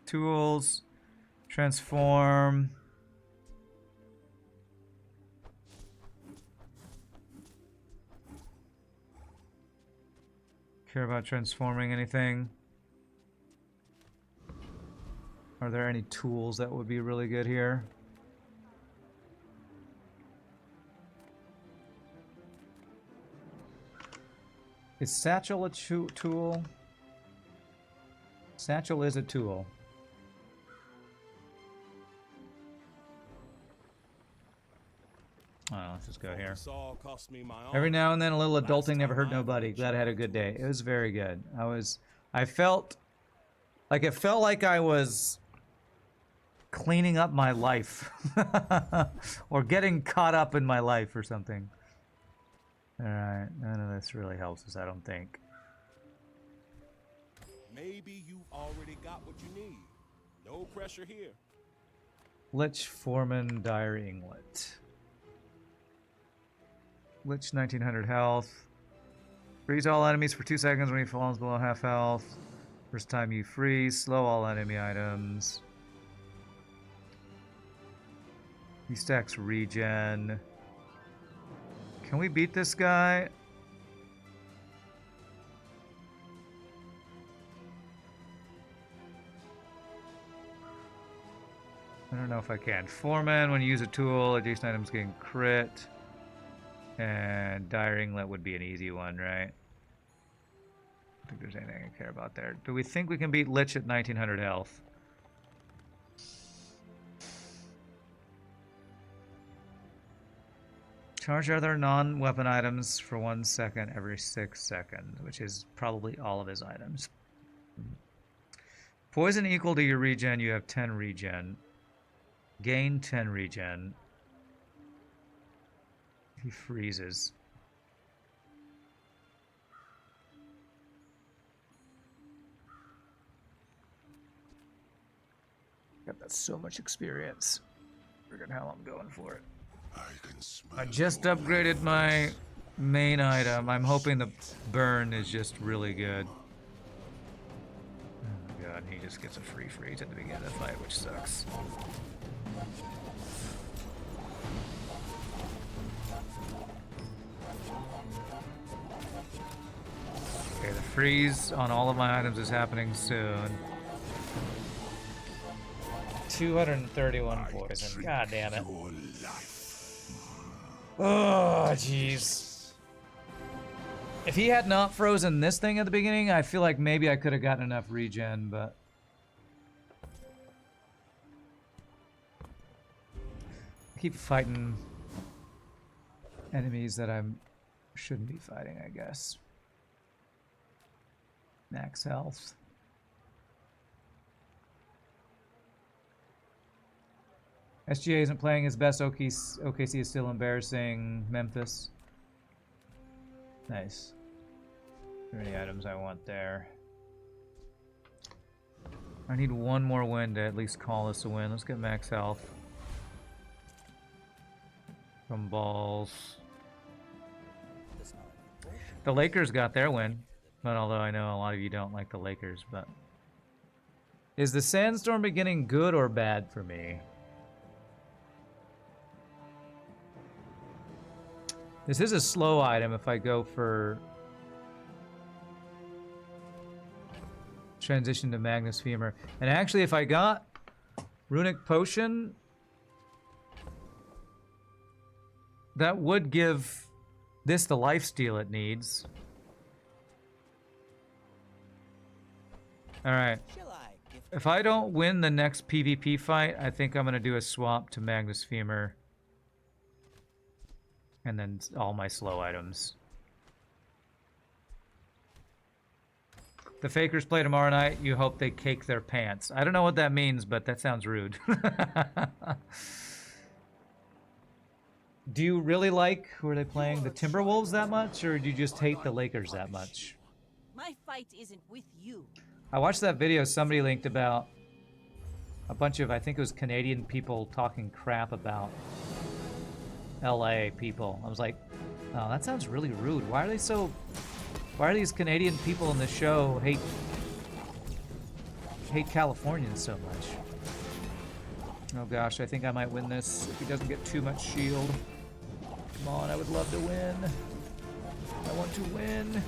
Tools, transform. Care about transforming anything? Are there any tools that would be really good here? Is Satchel a tool? Satchel is a tool. Oh, let's just go here. Every now and then a little adulting never hurt nobody. Glad I had a good day. It was very good. I felt like I was cleaning up my life. Or getting caught up in my life or something. Alright, none of this really helps us, I don't think. Maybe you've already got what you need. No pressure here. Lich Foreman Dire Inglet. Lich 1900 health. Freeze all enemies for 2 seconds when he falls below half health. First time you freeze, slow all enemy items. He stacks regen. Can we beat this guy? I don't know if I can. Foreman, when you use a tool, adjacent items getting crit. And Dire Inglet would be an easy one, right? I don't think there's anything I care about there. Do we think we can beat Lich at 1900 health? Charge other non-weapon items for 1 second every 6 seconds, which is probably all of his items. Poison equal to your regen, you have 10 regen. Gain 10 regen. He freezes. Got so much experience. Forget how I'm going for it. I just upgraded my main item. I'm hoping the burn is just really good. Oh my god, he just gets a free freeze at the beginning of the fight, which sucks. Okay, the freeze on all of my items is happening soon. 231 poison. God damn it. Oh, jeez. If he had not frozen this thing at the beginning, I feel like maybe I could have gotten enough regen, but... I keep fighting enemies that I shouldn't be fighting, I guess. Max health. SGA isn't playing his best. OKC is still embarrassing. Memphis. Nice. Are there any items I want there? I need one more win to at least call this a win. Let's get max health. From balls. The Lakers got their win. But although I know a lot of you don't like the Lakers, but... Is the sandstorm beginning good or bad for me? This is a slow item if I go for transition to Magnus Femur. And actually, if I got Runic Potion, that would give this the lifesteal it needs. Alright. If I don't win the next PvP fight, I think I'm going to do a swap to Magnus Femur. And then all my slow items. The fakers play tomorrow night. You hope they cake their pants. I don't know what that means, but that sounds rude. Do you really like, who are they playing, the Timberwolves that much? Or do you just hate the Lakers that much? My fight isn't with you. I watched that video somebody linked about a bunch of, I think it was Canadian people talking crap about LA people. I was like, oh, that sounds really rude. Why are these Canadian people in the show hate Californians so much? Oh gosh, I think I might win this if he doesn't get too much shield. Come on, I would love to win. I want to win.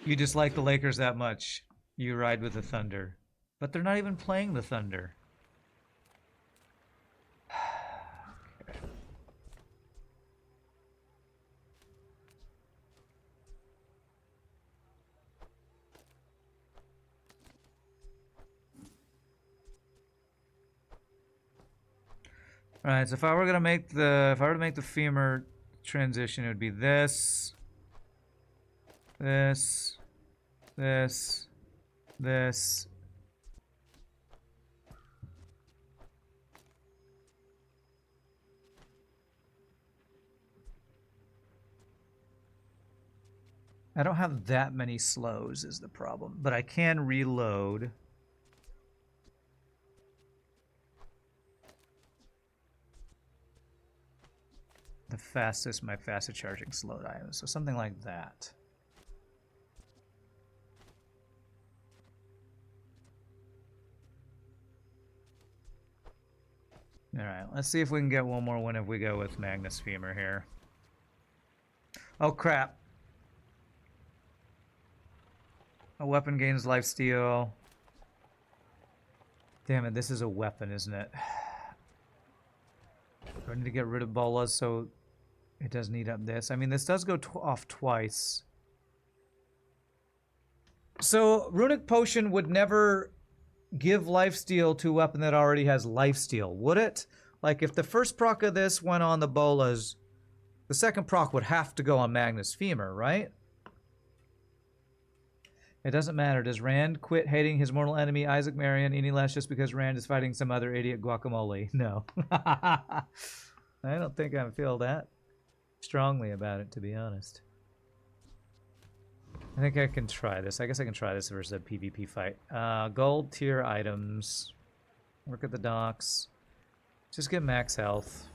You dislike the Lakers that much. You ride with the Thunder. But they're not even playing the Thunder. Okay. All right, so if I were to make the femur transition, it would be this, this, this, this. I don't have that many slows is the problem, but I can reload. My fastest charging slowed item. So something like that. All right, let's see if we can get one more win if we go with Magnus Femur here. Oh crap. A weapon gains lifesteal. Damn it, this is a weapon, isn't it? Do I need to get rid of bolas so it doesn't eat up this? I mean, this does go off twice. So, Runic Potion would never give lifesteal to a weapon that already has lifesteal, would it? Like, if the first proc of this went on the bolas, the second proc would have to go on Magnus Femur, right? It doesn't matter. Does Rand quit hating his mortal enemy, Isaac Marion, any less just because Rand is fighting some other idiot guacamole? No. I don't think I feel that strongly about it, to be honest. I think I can try this. I guess I can try this versus a PvP fight. Gold tier items. Work at the docks. Just get max health.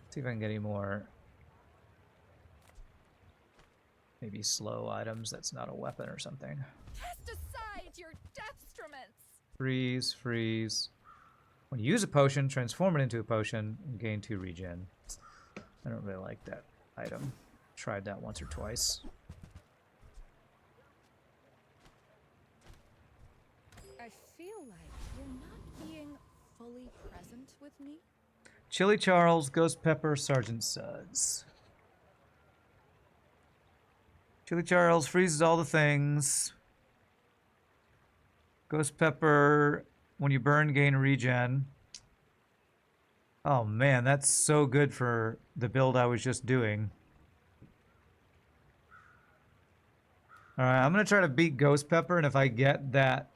See if I can get any more. Maybe slow items. That's not a weapon or something. Cast aside your deathstruments. Freeze, freeze. When you use a potion, transform it into a potion and gain 2 regen. I don't really like that item. Tried that once or twice. I feel like you're not being fully present with me. Chili Charles, Ghost Pepper, Sergeant Suds. Chili Charles freezes all the things. Ghost Pepper, when you burn, gain regen. Oh man, that's so good for the build I was just doing. Alright, I'm going to try to beat Ghost Pepper, and if I get that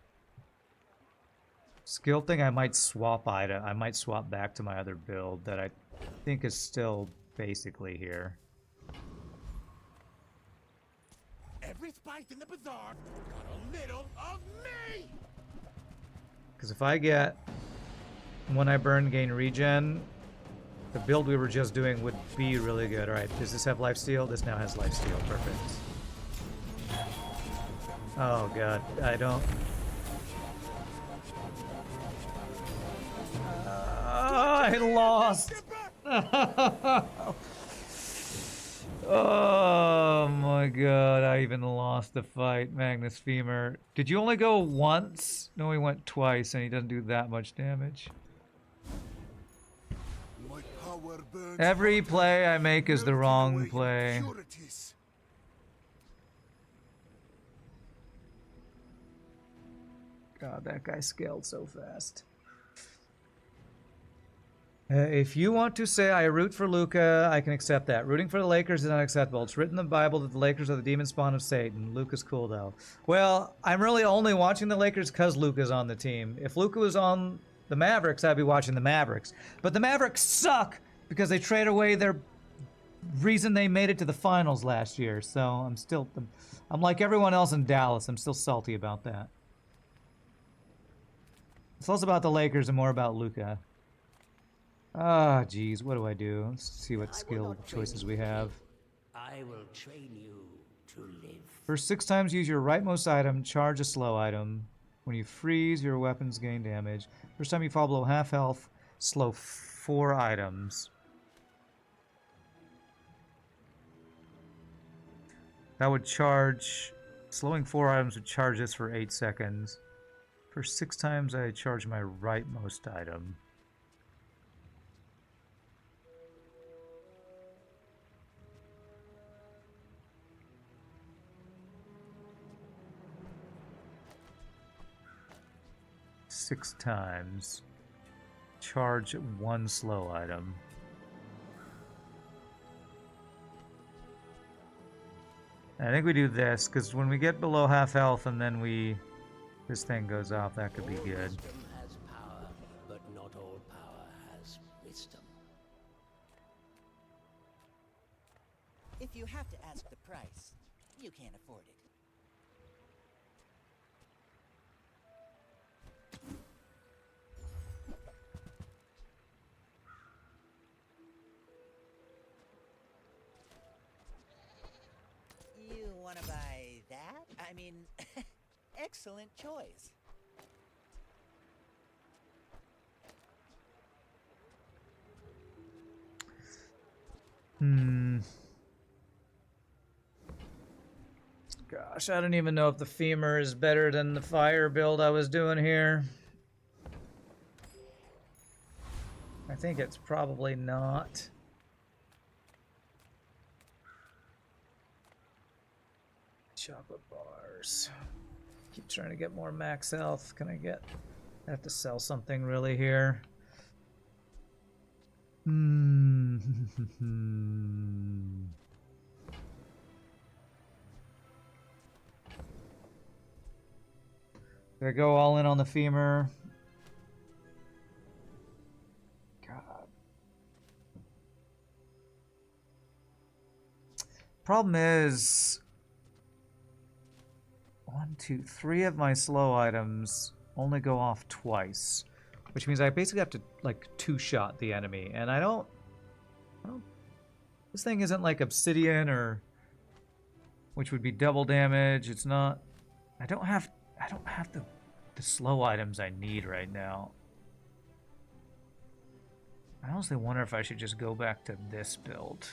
skill thing, I might swap item. I might swap back to my other build that I think is still basically here. Every spice in the bazaar got a little of me! Because if I get, when I burn, gain regen, the build we were just doing would be really good. Alright, does this have lifesteal? This now has lifesteal. Perfect. Oh god, I don't... I lost! Oh my god, I even lost the fight, Magnus Femur. Did you only go once? No, he went twice, and he doesn't do that much damage. My power burns Every hotter, play I make is the melting wrong away play. impurities. God, that guy scaled so fast. If you want to say I root for Luka, I can accept that. Rooting for the Lakers is unacceptable. It's written in the Bible that the Lakers are the demon spawn of Satan. Luka's cool, though. Well, I'm really only watching the Lakers because Luka's on the team. If Luka was on the Mavericks, I'd be watching the Mavericks. But the Mavericks suck because they traded away their reason they made it to the finals last year. So I'm like everyone else in Dallas. I'm still salty about that. It's less about the Lakers and more about Luka. Ah, geez, what do I do? Let's see what skill choices we have. I will train you to live. First 6 times, use your rightmost item, charge a slow item. When you freeze, your weapons gain damage. First time you fall below half health, slow 4 items. That would charge... Slowing 4 items would charge this for 8 seconds. For 6 times I charge my rightmost item. Six times. Charge 1 slow item. I think we do this, because when we get below half health and then this thing goes off, that could be good. Wisdom has power, but not all power has wisdom. If you have to ask the price, you can't afford it. You want to buy that? I mean, excellent choice. Gosh, I don't even know if the femur is better than the fire build I was doing here. I think it's probably not. Chocolate bars. Keep trying to get more max health. Can I get... I have to sell something really here. Do I go all in on the femur? God. Problem is... 1, 2, 3 of my slow items only go off twice. Which means I basically have to, like, two-shot the enemy. And I don't... This thing isn't like Obsidian or... Which would be double damage. It's not... I don't have the slow items I need right now. I honestly wonder if I should just go back to this build.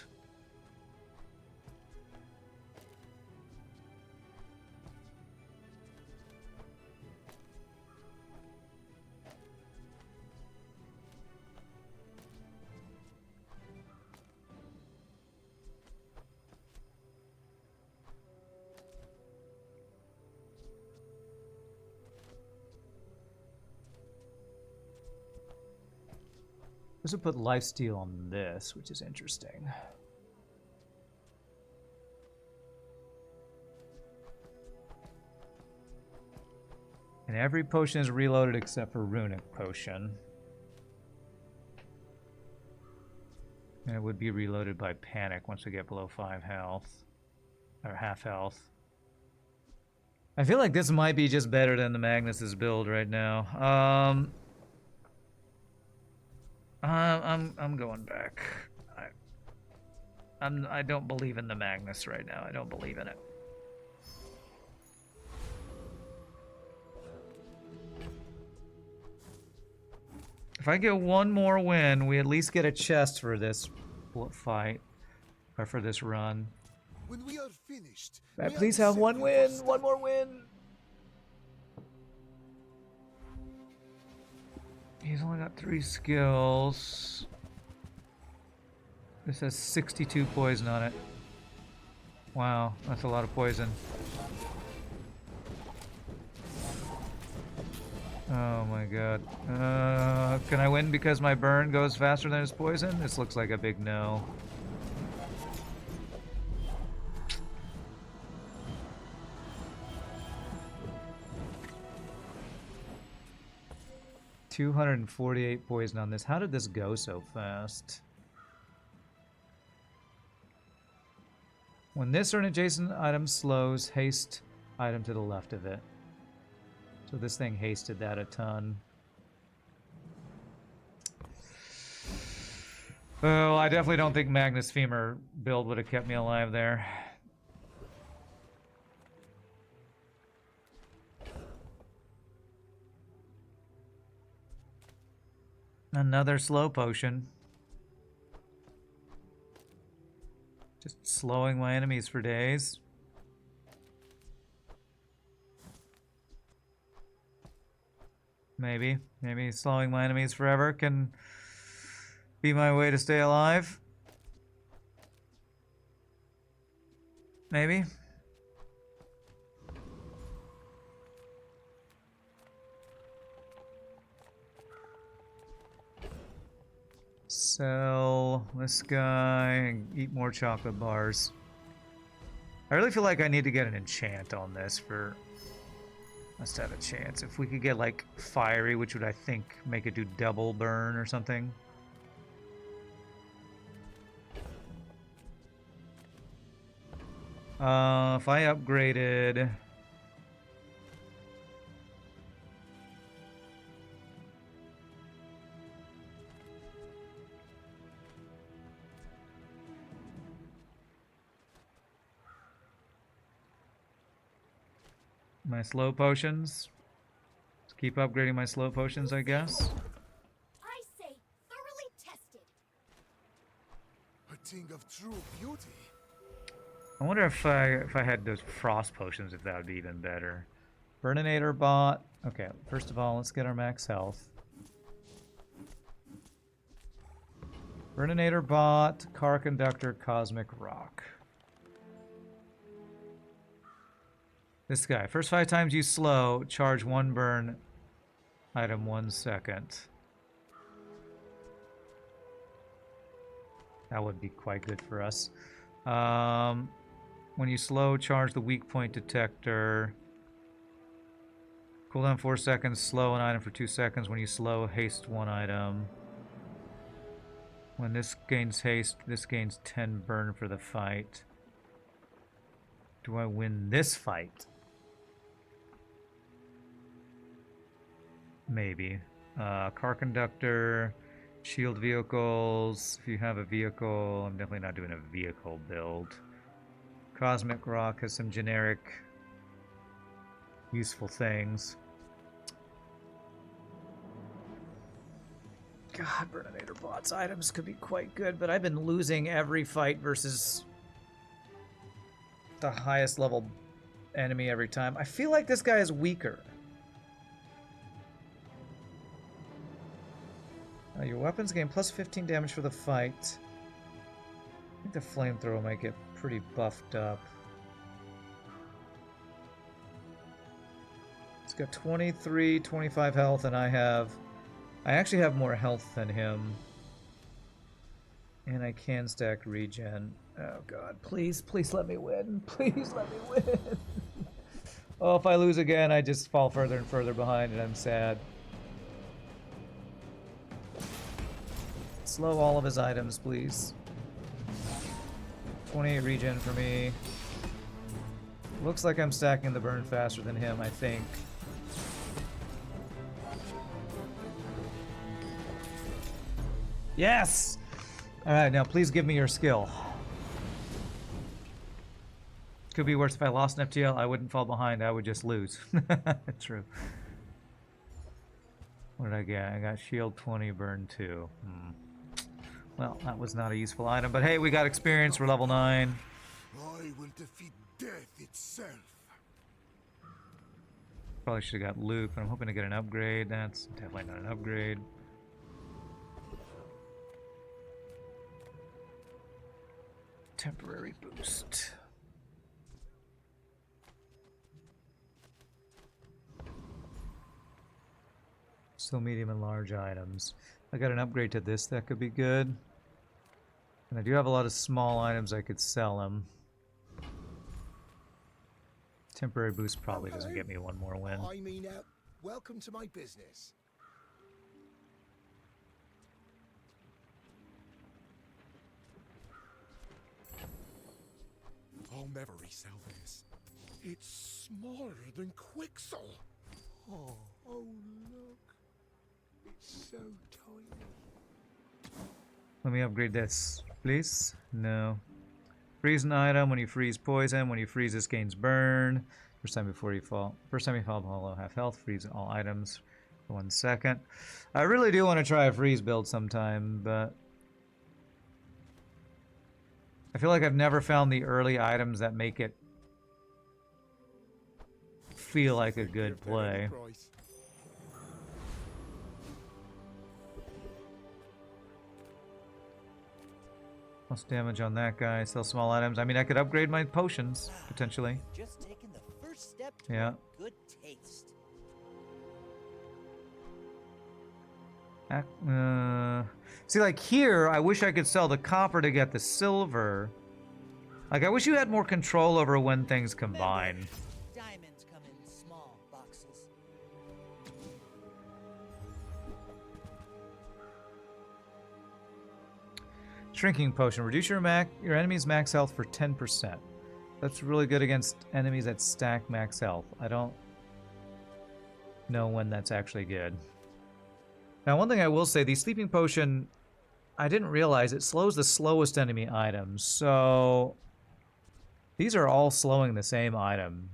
This will put lifesteal on this, which is interesting. And every potion is reloaded except for runic potion. And it would be reloaded by panic once we get below 5 health. Or half health. I feel like this might be just better than the Magnus's build right now. I'm going back. I don't believe in the Magnus right now. I don't believe in it. If I get one more win, we at least get a chest for this fight. Or for this run. When we are finished, Please have one win. One more win. He's only got 3 skills. This has 62 poison on it. Wow, that's a lot of poison. Oh my god. Can I win because my burn goes faster than his poison? This looks like a big no. $248 poison on this. How did this go so fast? When this or an adjacent item slows, haste item to the left of it. So this thing hasted that a ton. Oh, I definitely don't think Magnus Femur build would have kept me alive there. Another slow potion. Just slowing my enemies for days. Maybe. Maybe slowing my enemies forever can be my way to stay alive. Maybe. Sell this guy and eat more chocolate bars. I really feel like I need to get an enchant on this for us to have a chance. If we could get like fiery, which would I think make it do double burn or something. If I upgraded my slow potions, let's keep upgrading my slow potions, I guess. I say thoroughly tested. A thing of true beauty. I wonder if I had those frost potions, if that would be even better. Burninator bot. Okay, first of all, let's get our max health. Burninator bot, car conductor, cosmic rock. This guy. First 5 times you slow, charge 1 burn, item 1 second. That would be quite good for us. When you slow, charge the weak point detector. Cooldown 4 seconds, slow an item for 2 seconds. When you slow, haste 1 item. When this gains haste, this gains 10 burn for the fight. Do I win this fight? Maybe. Car conductor, shield vehicles. If you have a vehicle, I'm definitely not doing a vehicle build. Cosmic rock has some generic useful things. God, Burninator bot's items could be quite good, but I've been losing every fight versus the highest level enemy every time. I feel like this guy is weaker. Your weapons gain plus 15 damage for the fight. I think the flamethrower might get pretty buffed up. It's got 23, 25 health, and I actually have more health than him. And I can stack regen. Oh god, please, please let me win. Please let me win. Oh, if I lose again, I just fall further and further behind, and I'm sad. Slow all of his items, please. 28 regen for me. Looks like I'm stacking the burn faster than him, I think. Yes! Alright, now please give me your skill. Could be worse if I lost an FTL. I wouldn't fall behind, I would just lose. True. What did I get? I got shield 20, burn 2. Well, that was not a useful item, but hey, we got experience. We're level 9. I will defeat death itself. Probably should have got loot, but I'm hoping to get an upgrade. That's definitely not an upgrade. Temporary boost. Still medium and large items. I got an upgrade to this that could be good. And I do have a lot of small items I could sell them. Temporary boost probably doesn't get me one more win. I mean, welcome to my business. I'll never resell this. It's smaller than Quixel. Oh, look. It's so tiny. Let me upgrade this, please. No. Freeze an item when you freeze poison. When you freeze, this gains burn. First time you fall below half health. Freeze all items for 1 second. I really do want to try a freeze build sometime, but I feel like I've never found the early items that make it feel like a good play. Plus damage on that guy. Sell small items. I mean, I could upgrade my potions, potentially. Just taking the first step to Yeah. good taste. See, like here, I wish I could sell the copper to get the silver. Like, I wish you had more control over when things combine. Diamonds come in small boxes. Shrinking potion. Reduce your enemy's max health for 10%. That's really good against enemies that stack max health. I don't know when that's actually good. Now, one thing I will say, the sleeping potion, I didn't realize it slows the slowest enemy items. So these are all slowing the same item.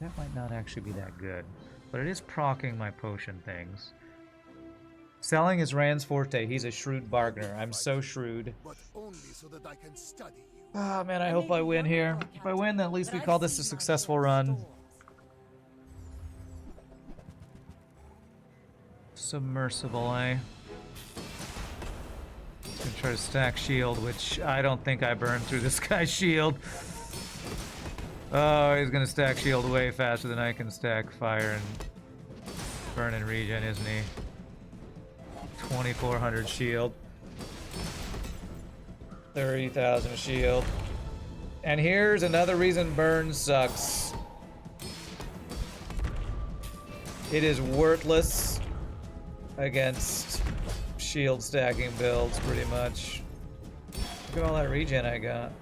That might not actually be that good, but it is proccing my potion things. Selling is Rand's forte. He's a shrewd bargainer. I'm so shrewd. But only so that I can study you. Ah, man, I hope I win here. If I win, then at least we call this a successful run. Submersible, eh? He's gonna try to stack shield, which I don't think I burned through this guy's shield. Oh, he's gonna stack shield way faster than I can stack fire and burn and regen, isn't he? 2400 shield. 30,000 shield. And here's another reason burn sucks. It is worthless against shield stacking builds, pretty much. Look at all that regen I got.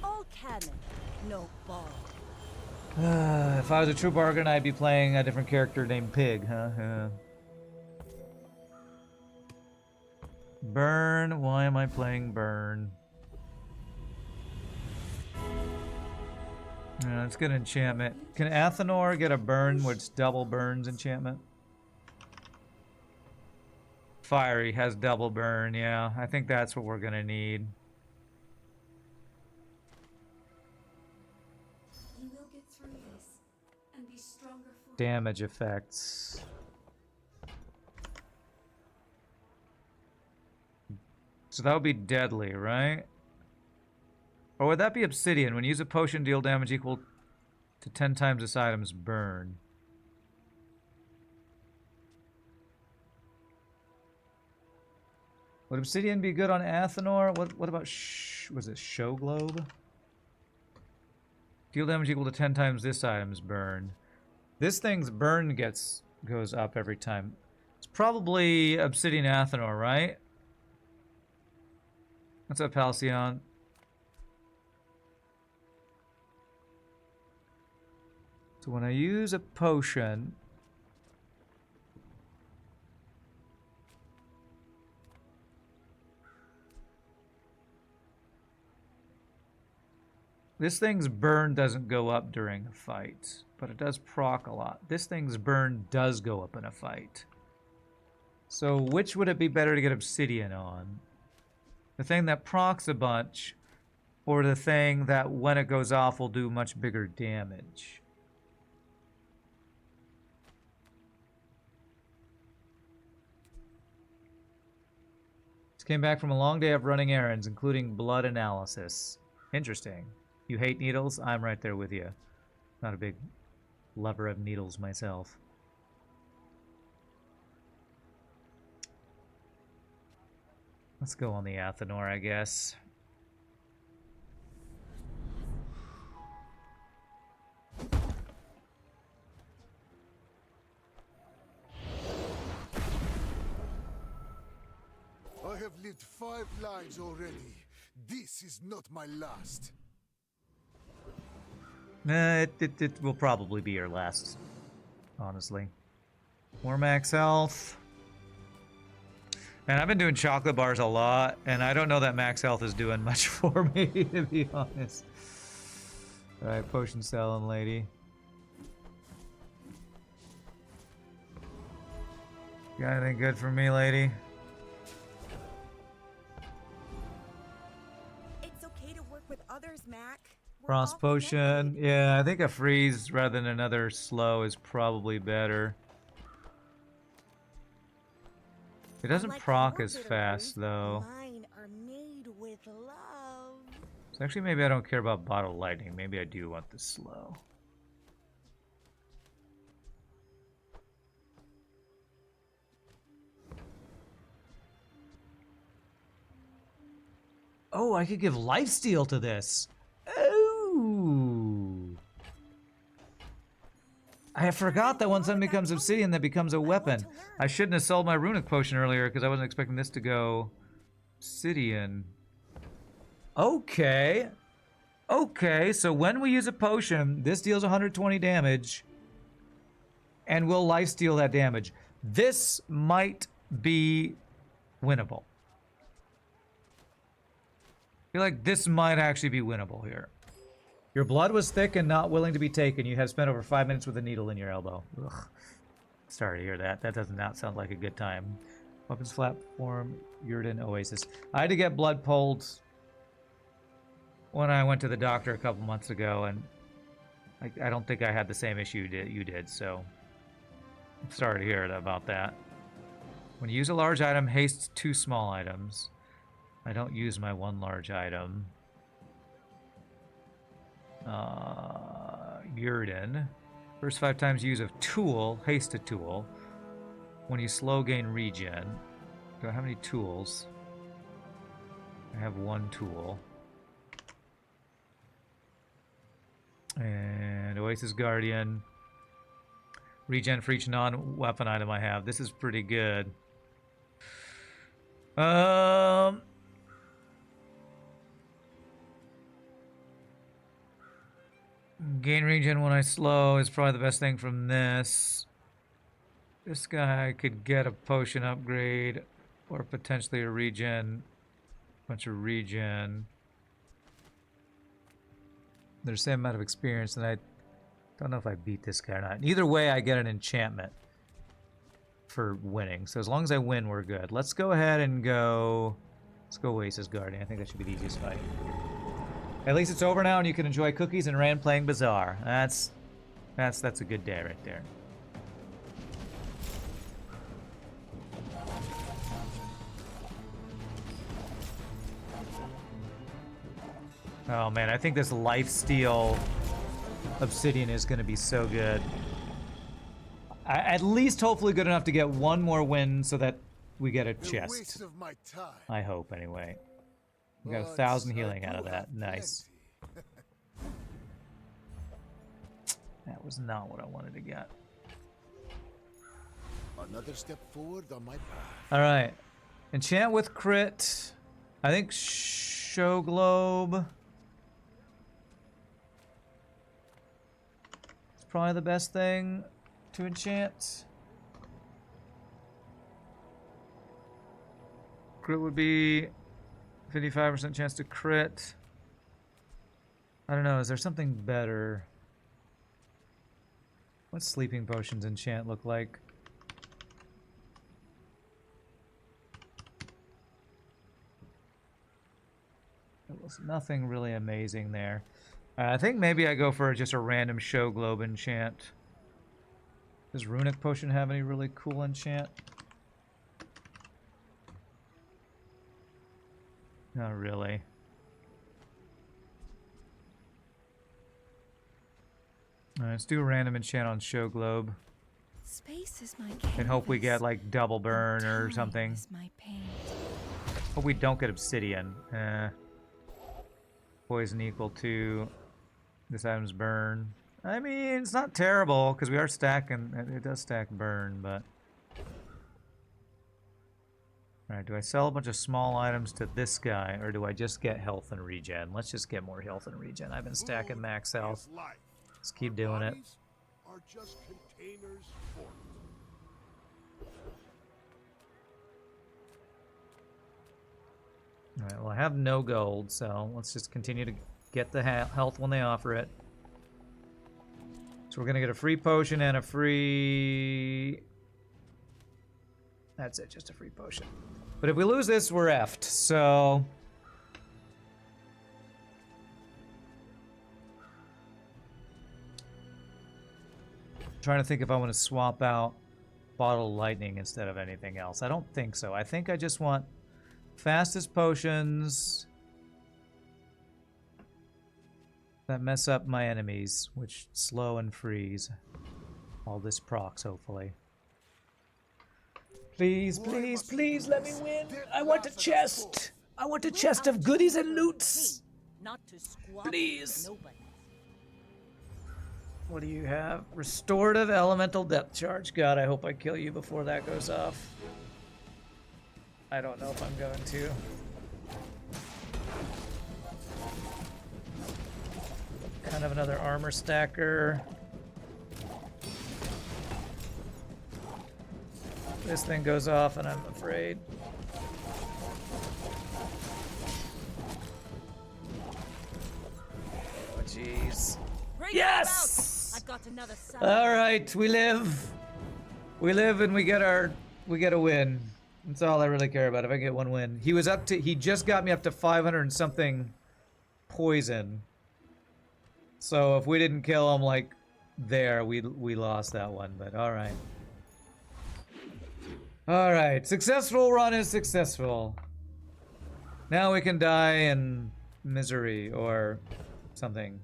All cannon, no ball. If I was a true bargainer, I'd be playing a different character named Pig, huh? Burn. Why am I playing Burn? Let's get enchantment. Can Athanor get a burn which double burns enchantment? Fiery has double burn, yeah. I think that's what we're gonna need. You will get through this and be stronger for Damage effects. So that would be deadly, right? Or would that be Obsidian? When you use a potion, deal damage equal to 10 times this item's burn. Would Obsidian be good on Athanor? What about was it Show Globe? Deal damage equal to 10 times this item's burn. This thing's burn goes up every time. It's probably Obsidian Athanor, right? What's up, Halcyon? So when I use a potion, this thing's burn doesn't go up during a fight, but it does proc a lot. This thing's burn does go up in a fight. So which would it be better to get Obsidian on? The thing that procs a bunch, or the thing that when it goes off will do much bigger damage? Just came back from a long day of running errands, including blood analysis. Interesting. You hate needles? I'm right there with you. Not a big lover of needles myself. Let's go on the Athanor, I guess. I have lived 5 lives already. This is not my last. It will probably be your last, honestly. More max health. And I've been doing chocolate bars a lot, and I don't know that max health is doing much for me, to be honest. Alright, potion selling lady. Got anything good for me, lady? It's okay to work with others, Mac. We're Frost all potion. connected. Yeah, I think a freeze rather than another slow is probably better. It doesn't Unlike proc your as bitter fast, brews, though. Mine are made with love. So actually, maybe I don't care about bottle lightning. Maybe I do want the slow. Oh, I could give lifesteal to this. Oh. I forgot that when something becomes obsidian, that becomes a weapon. I shouldn't have sold my runic potion earlier because I wasn't expecting this to go obsidian. Okay. Okay, so when we use a potion, this deals 120 damage, and we'll lifesteal that damage. This might be winnable. I feel like this might actually be winnable here. Your blood was thick and not willing to be taken. You have spent over 5 minutes with a needle in your elbow. Ugh. Sorry to hear that. That does not sound like a good time. Weapons platform, Yurden Oasis. I had to get blood pulled when I went to the doctor a couple months ago, and I don't think I had the same issue you did, so I'm sorry to hear about that. When you use a large item, haste 2 small items. I don't use my 1 large item. Yurden. First 5 times use of tool, haste a tool. When you slow, gain regen. Do I have any tools? I have 1 tool. And Oasis Guardian. Regen for each non-weapon item I have. This is pretty good. Gain regen when I slow is probably the best thing from this. This guy could get a potion upgrade or potentially a regen. Bunch of regen. There's the same amount of experience, and I don't know if I beat this guy or not. Either way, I get an enchantment for winning. So as long as I win, we're good. Let's go ahead and go... Let's go Oasis Guardian. I think that should be the easiest fight. At least it's over now, and you can enjoy cookies and Rand playing Bazaar. That's a good day right there. Oh man, I think this lifesteal Obsidian is going to be so good. At least hopefully good enough to get 1 more win so that we get a chest. I hope, anyway. We got 1,000 healing out of that. Nice. That was not what I wanted to get. Another step forward on my path. All right. Enchant with crit. I think show globe. It's probably the best thing to enchant. Crit would be 55% chance to crit. I don't know, is there something better? What's sleeping potions enchant look like? There was nothing really amazing there. I think maybe I go for just a random show globe enchant. Does runic potion have any really cool enchant? Not really. Alright, let's do a random enchant on show globe. Space is my And hope we get like double burn or something. My pain. Hope we don't get obsidian. Poison equal to this item's burn. I mean, it's not terrible because we are stacking. It does stack burn, but. Alright, do I sell a bunch of small items to this guy, or do I just get health and regen? Let's just get more health and regen. I've been stacking max health. Let's keep doing it. Are just containers for it. Alright, well I have no gold, so let's just continue to get the health when they offer it. So we're gonna get a free potion and a free... That's it, just a free potion. But if we lose this, we're effed, so... I'm trying to think if I want to swap out bottle lightning instead of anything else? I don't think so. I think I just want fastest potions that mess up my enemies, which slow and freeze. All this procs, hopefully. Please, please, please let me win. I want a chest. I want a chest of goodies and loots. Not to squabble Please. with nobody. What do you have? Restorative elemental depth charge. God, I hope I kill you before that goes off. I don't know if I'm going to. Kind of another armor stacker. This thing goes off and I'm afraid. Oh, jeez. Yes! I got another All right, we live. We live and we get a win. That's all I really care about. If I get one win. He just got me up to 500 and something poison. So if we didn't kill him like there, we lost that one, but all right. All right, successful run is successful. Now we can die in misery or something.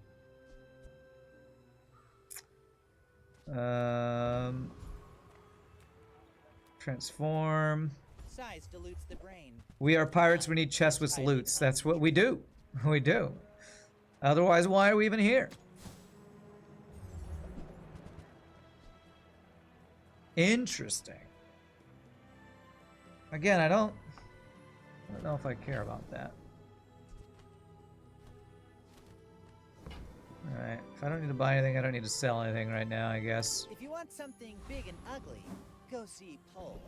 Transform. Size dilutes the brain. We are pirates, we need chests with loots. That's what we do. We do. Otherwise, why are we even here? Interesting. Again, I don't know if I care about that. Alright, if I don't need to buy anything, I don't need to sell anything right now, I guess. If you want something big and ugly, go see Pole.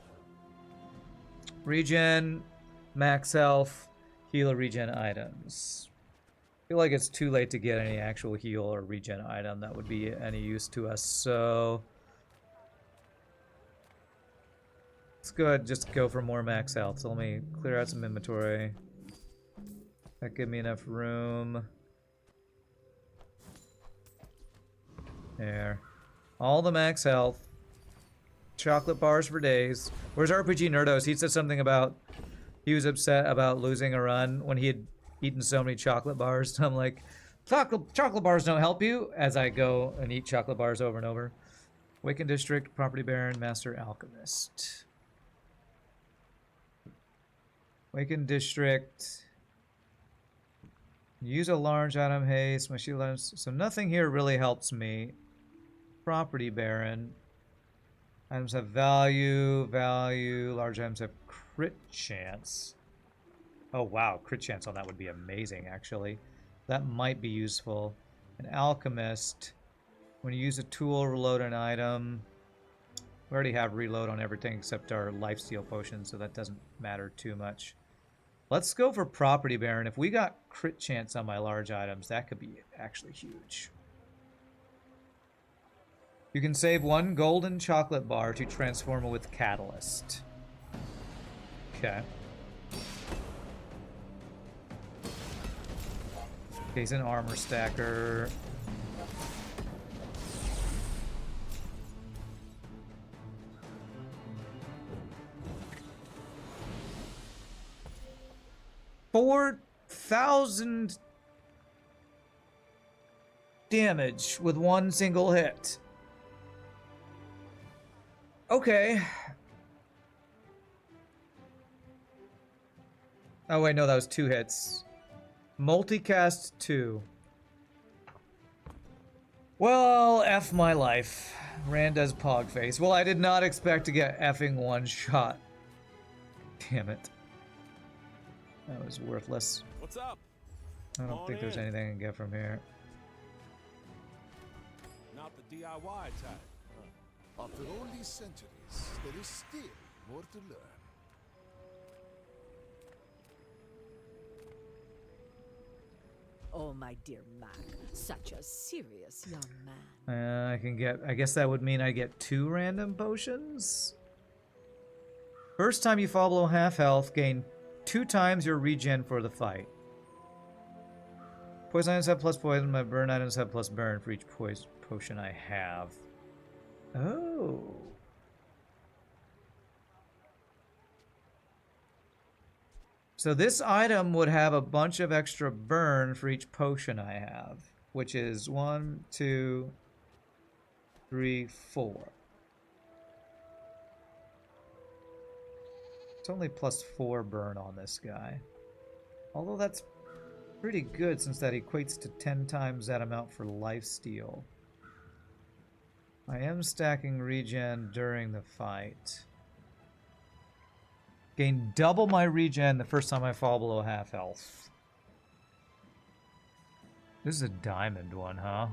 Regen, max health, heal or regen items. I feel like it's too late to get any actual heal or regen item that would be any use to us, so let's go ahead and just go for more max health. So let me clear out some inventory. That give me enough room. There. All the max health. Chocolate bars for days. Where's RPG Nerdos? He said something about he was upset about losing a run when he had eaten so many chocolate bars. I'm like, chocolate bars don't help you, as I go and eat chocolate bars over and over. Waken District, Property Baron, Master Alchemist. Waken District. Use a large item haste. My shield items. So nothing here really helps me. Property Baron. Items have value. Large items have crit chance. Oh wow, crit chance on that would be amazing actually. That might be useful. An alchemist. When you use a tool, reload an item. We already have reload on everything except our lifesteal potion, so that doesn't matter too much. Let's go for Property Baron. If we got crit chance on my large items, that could be actually huge. You can save 1 golden chocolate bar to transform it with Catalyst. Okay. Okay, he's an armor stacker. $4,000 damage with 1 single hit. Okay. Oh wait, no, that was 2 hits. Multicast 2. Well, F my life. Randa's Pogface. Well, I did not expect to get effing 1 shot. Damn it. That was worthless. What's up? I don't think there's anything I can get from here. Not the DIY type. After all these centuries, there is still more to learn. Oh, my dear Mac, such a serious young man. I can get, I guess that would mean I get 2 random potions? First time you fall below half health, gain 2 times your regen for the fight. Poison items have plus poison, my burn items have plus burn for each potion I have. Oh. So this item would have a bunch of extra burn for each potion I have, which is 1, 2, 3, 4. It's only +4 burn on this guy. Although that's pretty good since that equates to 10 times that amount for lifesteal. I am stacking regen during the fight. Gain double my regen the first time I fall below half health. This is a diamond one, huh?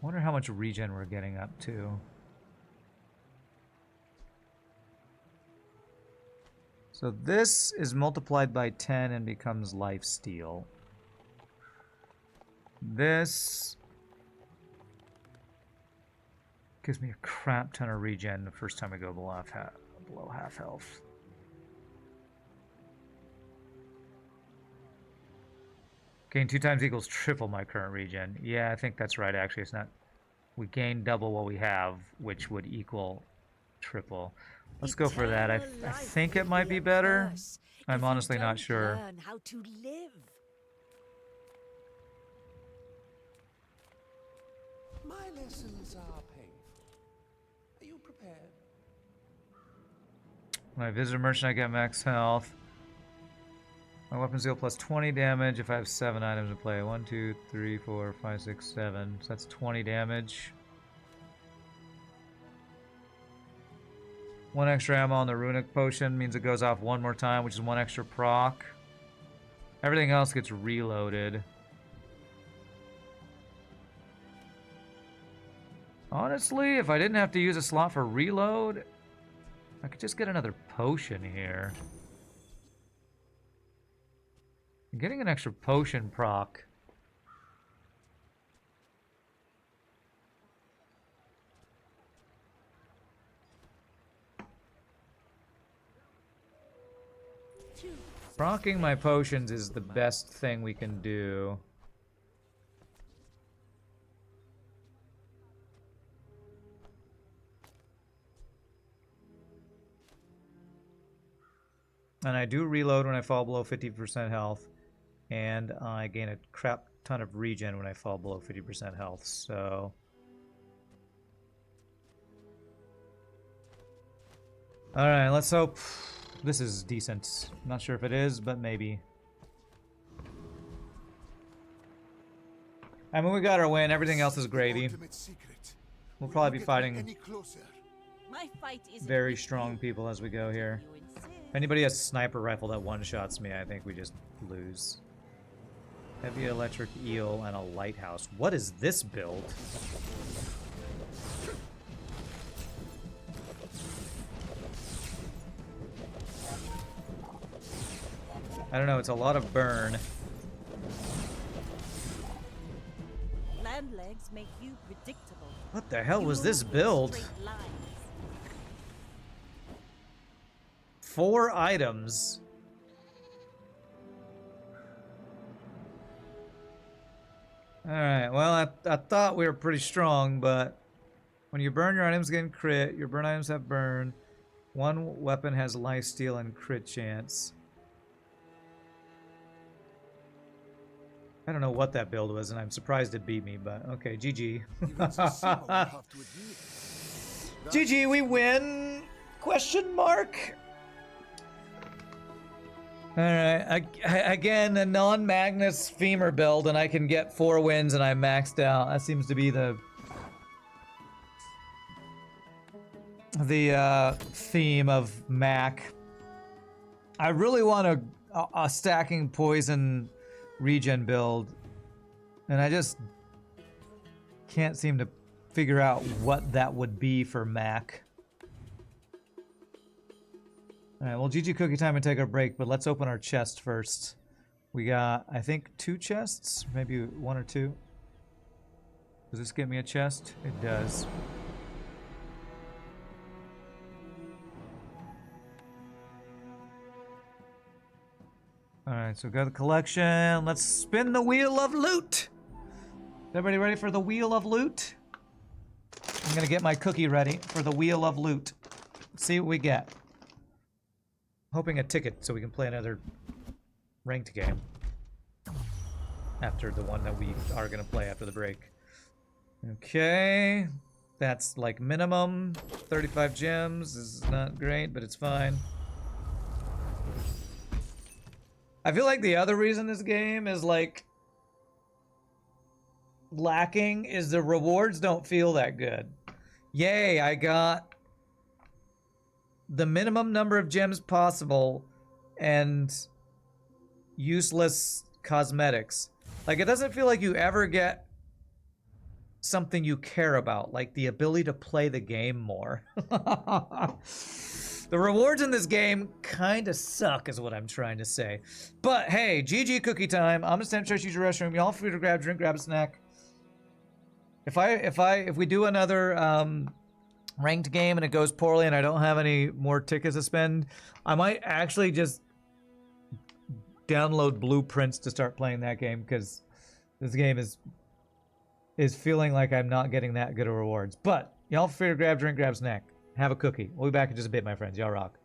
Wonder how much regen we're getting up to. So this is multiplied by 10 and becomes lifesteal. This gives me a crap ton of regen the first time I go below half health. Gain 2 times equals triple my current regen. Yeah, I think that's right, actually. It's not... We gain double what we have, which would equal triple. Let's go for that. I think it might be better. I'm honestly not sure. Learn how to live. My lessons are painful. Are you prepared? When I visit a merchant, I get max health. My weapons deal plus 20 damage if I have 7 items in play. 1, 2, 3, 4, 5, 6, 7. So that's 20 damage. 1 extra ammo on the runic potion means it goes off 1 more time, which is 1 extra proc. Everything else gets reloaded. Honestly, if I didn't have to use a slot for reload, I could just get another potion here. Getting an extra potion proc. Procking my potions is the best thing we can do. And I do reload when I fall below 50% health. And I gain a crap ton of regen when I fall below 50% health, so... Alright, let's hope this is decent. Not sure if it is, but maybe. I mean, we got our win. Everything else is gravy. We'll probably be fighting My fight is very strong people as we go here. If anybody has a sniper rifle that one-shots me, I think we just lose. Heavy electric eel and a lighthouse. What is this build? I don't know, it's a lot of burn. Land legs make you predictable. What the hell was this build? 4 items. Alright, well, I thought we were pretty strong, but when you burn, your items get crit. Your burn items have burn. 1 weapon has lifesteal and crit chance. I don't know what that build was, and I'm surprised it beat me, but okay, GG. GG, we win? Question mark? Alright, again, a non-Magnus femur build, and I can get 4 wins and I'm maxed out. That seems to be the theme of Mac. I really want a stacking poison regen build, and I just can't seem to figure out what that would be for Mac. Alright, well, GG cookie time and take our break, but let's open our chest first. We got, I think, 2 chests? Maybe 1 or 2? Does this get me a chest? It does. Alright, so got the collection. Let's spin the wheel of loot! Is everybody ready for the wheel of loot? I'm gonna get my cookie ready for the wheel of loot. see what we get. Hoping a ticket so we can play another ranked game after the one that we are going to play after the break. Okay. That's like minimum 35 gems. This is not great, but it's fine. I feel like the other reason this game is like lacking is the rewards don't feel that good. Yay, I got the minimum number of gems possible and useless cosmetics. Like, it doesn't feel like you ever get something you care about, like the ability to play the game more. The rewards in this game kind of suck is what I'm trying to say. But hey, GG cookie time. I'm gonna stand use your restroom. Y'all free to grab a drink, grab a snack. If we do another ranked game and it goes poorly and I don't have any more tickets to spend, I might actually just download blueprints to start playing that game, because this game is feeling like I'm not getting that good of rewards. But y'all free to grab a drink, grab a snack. Have a cookie. We'll be back in just a bit, my friends. Y'all rock.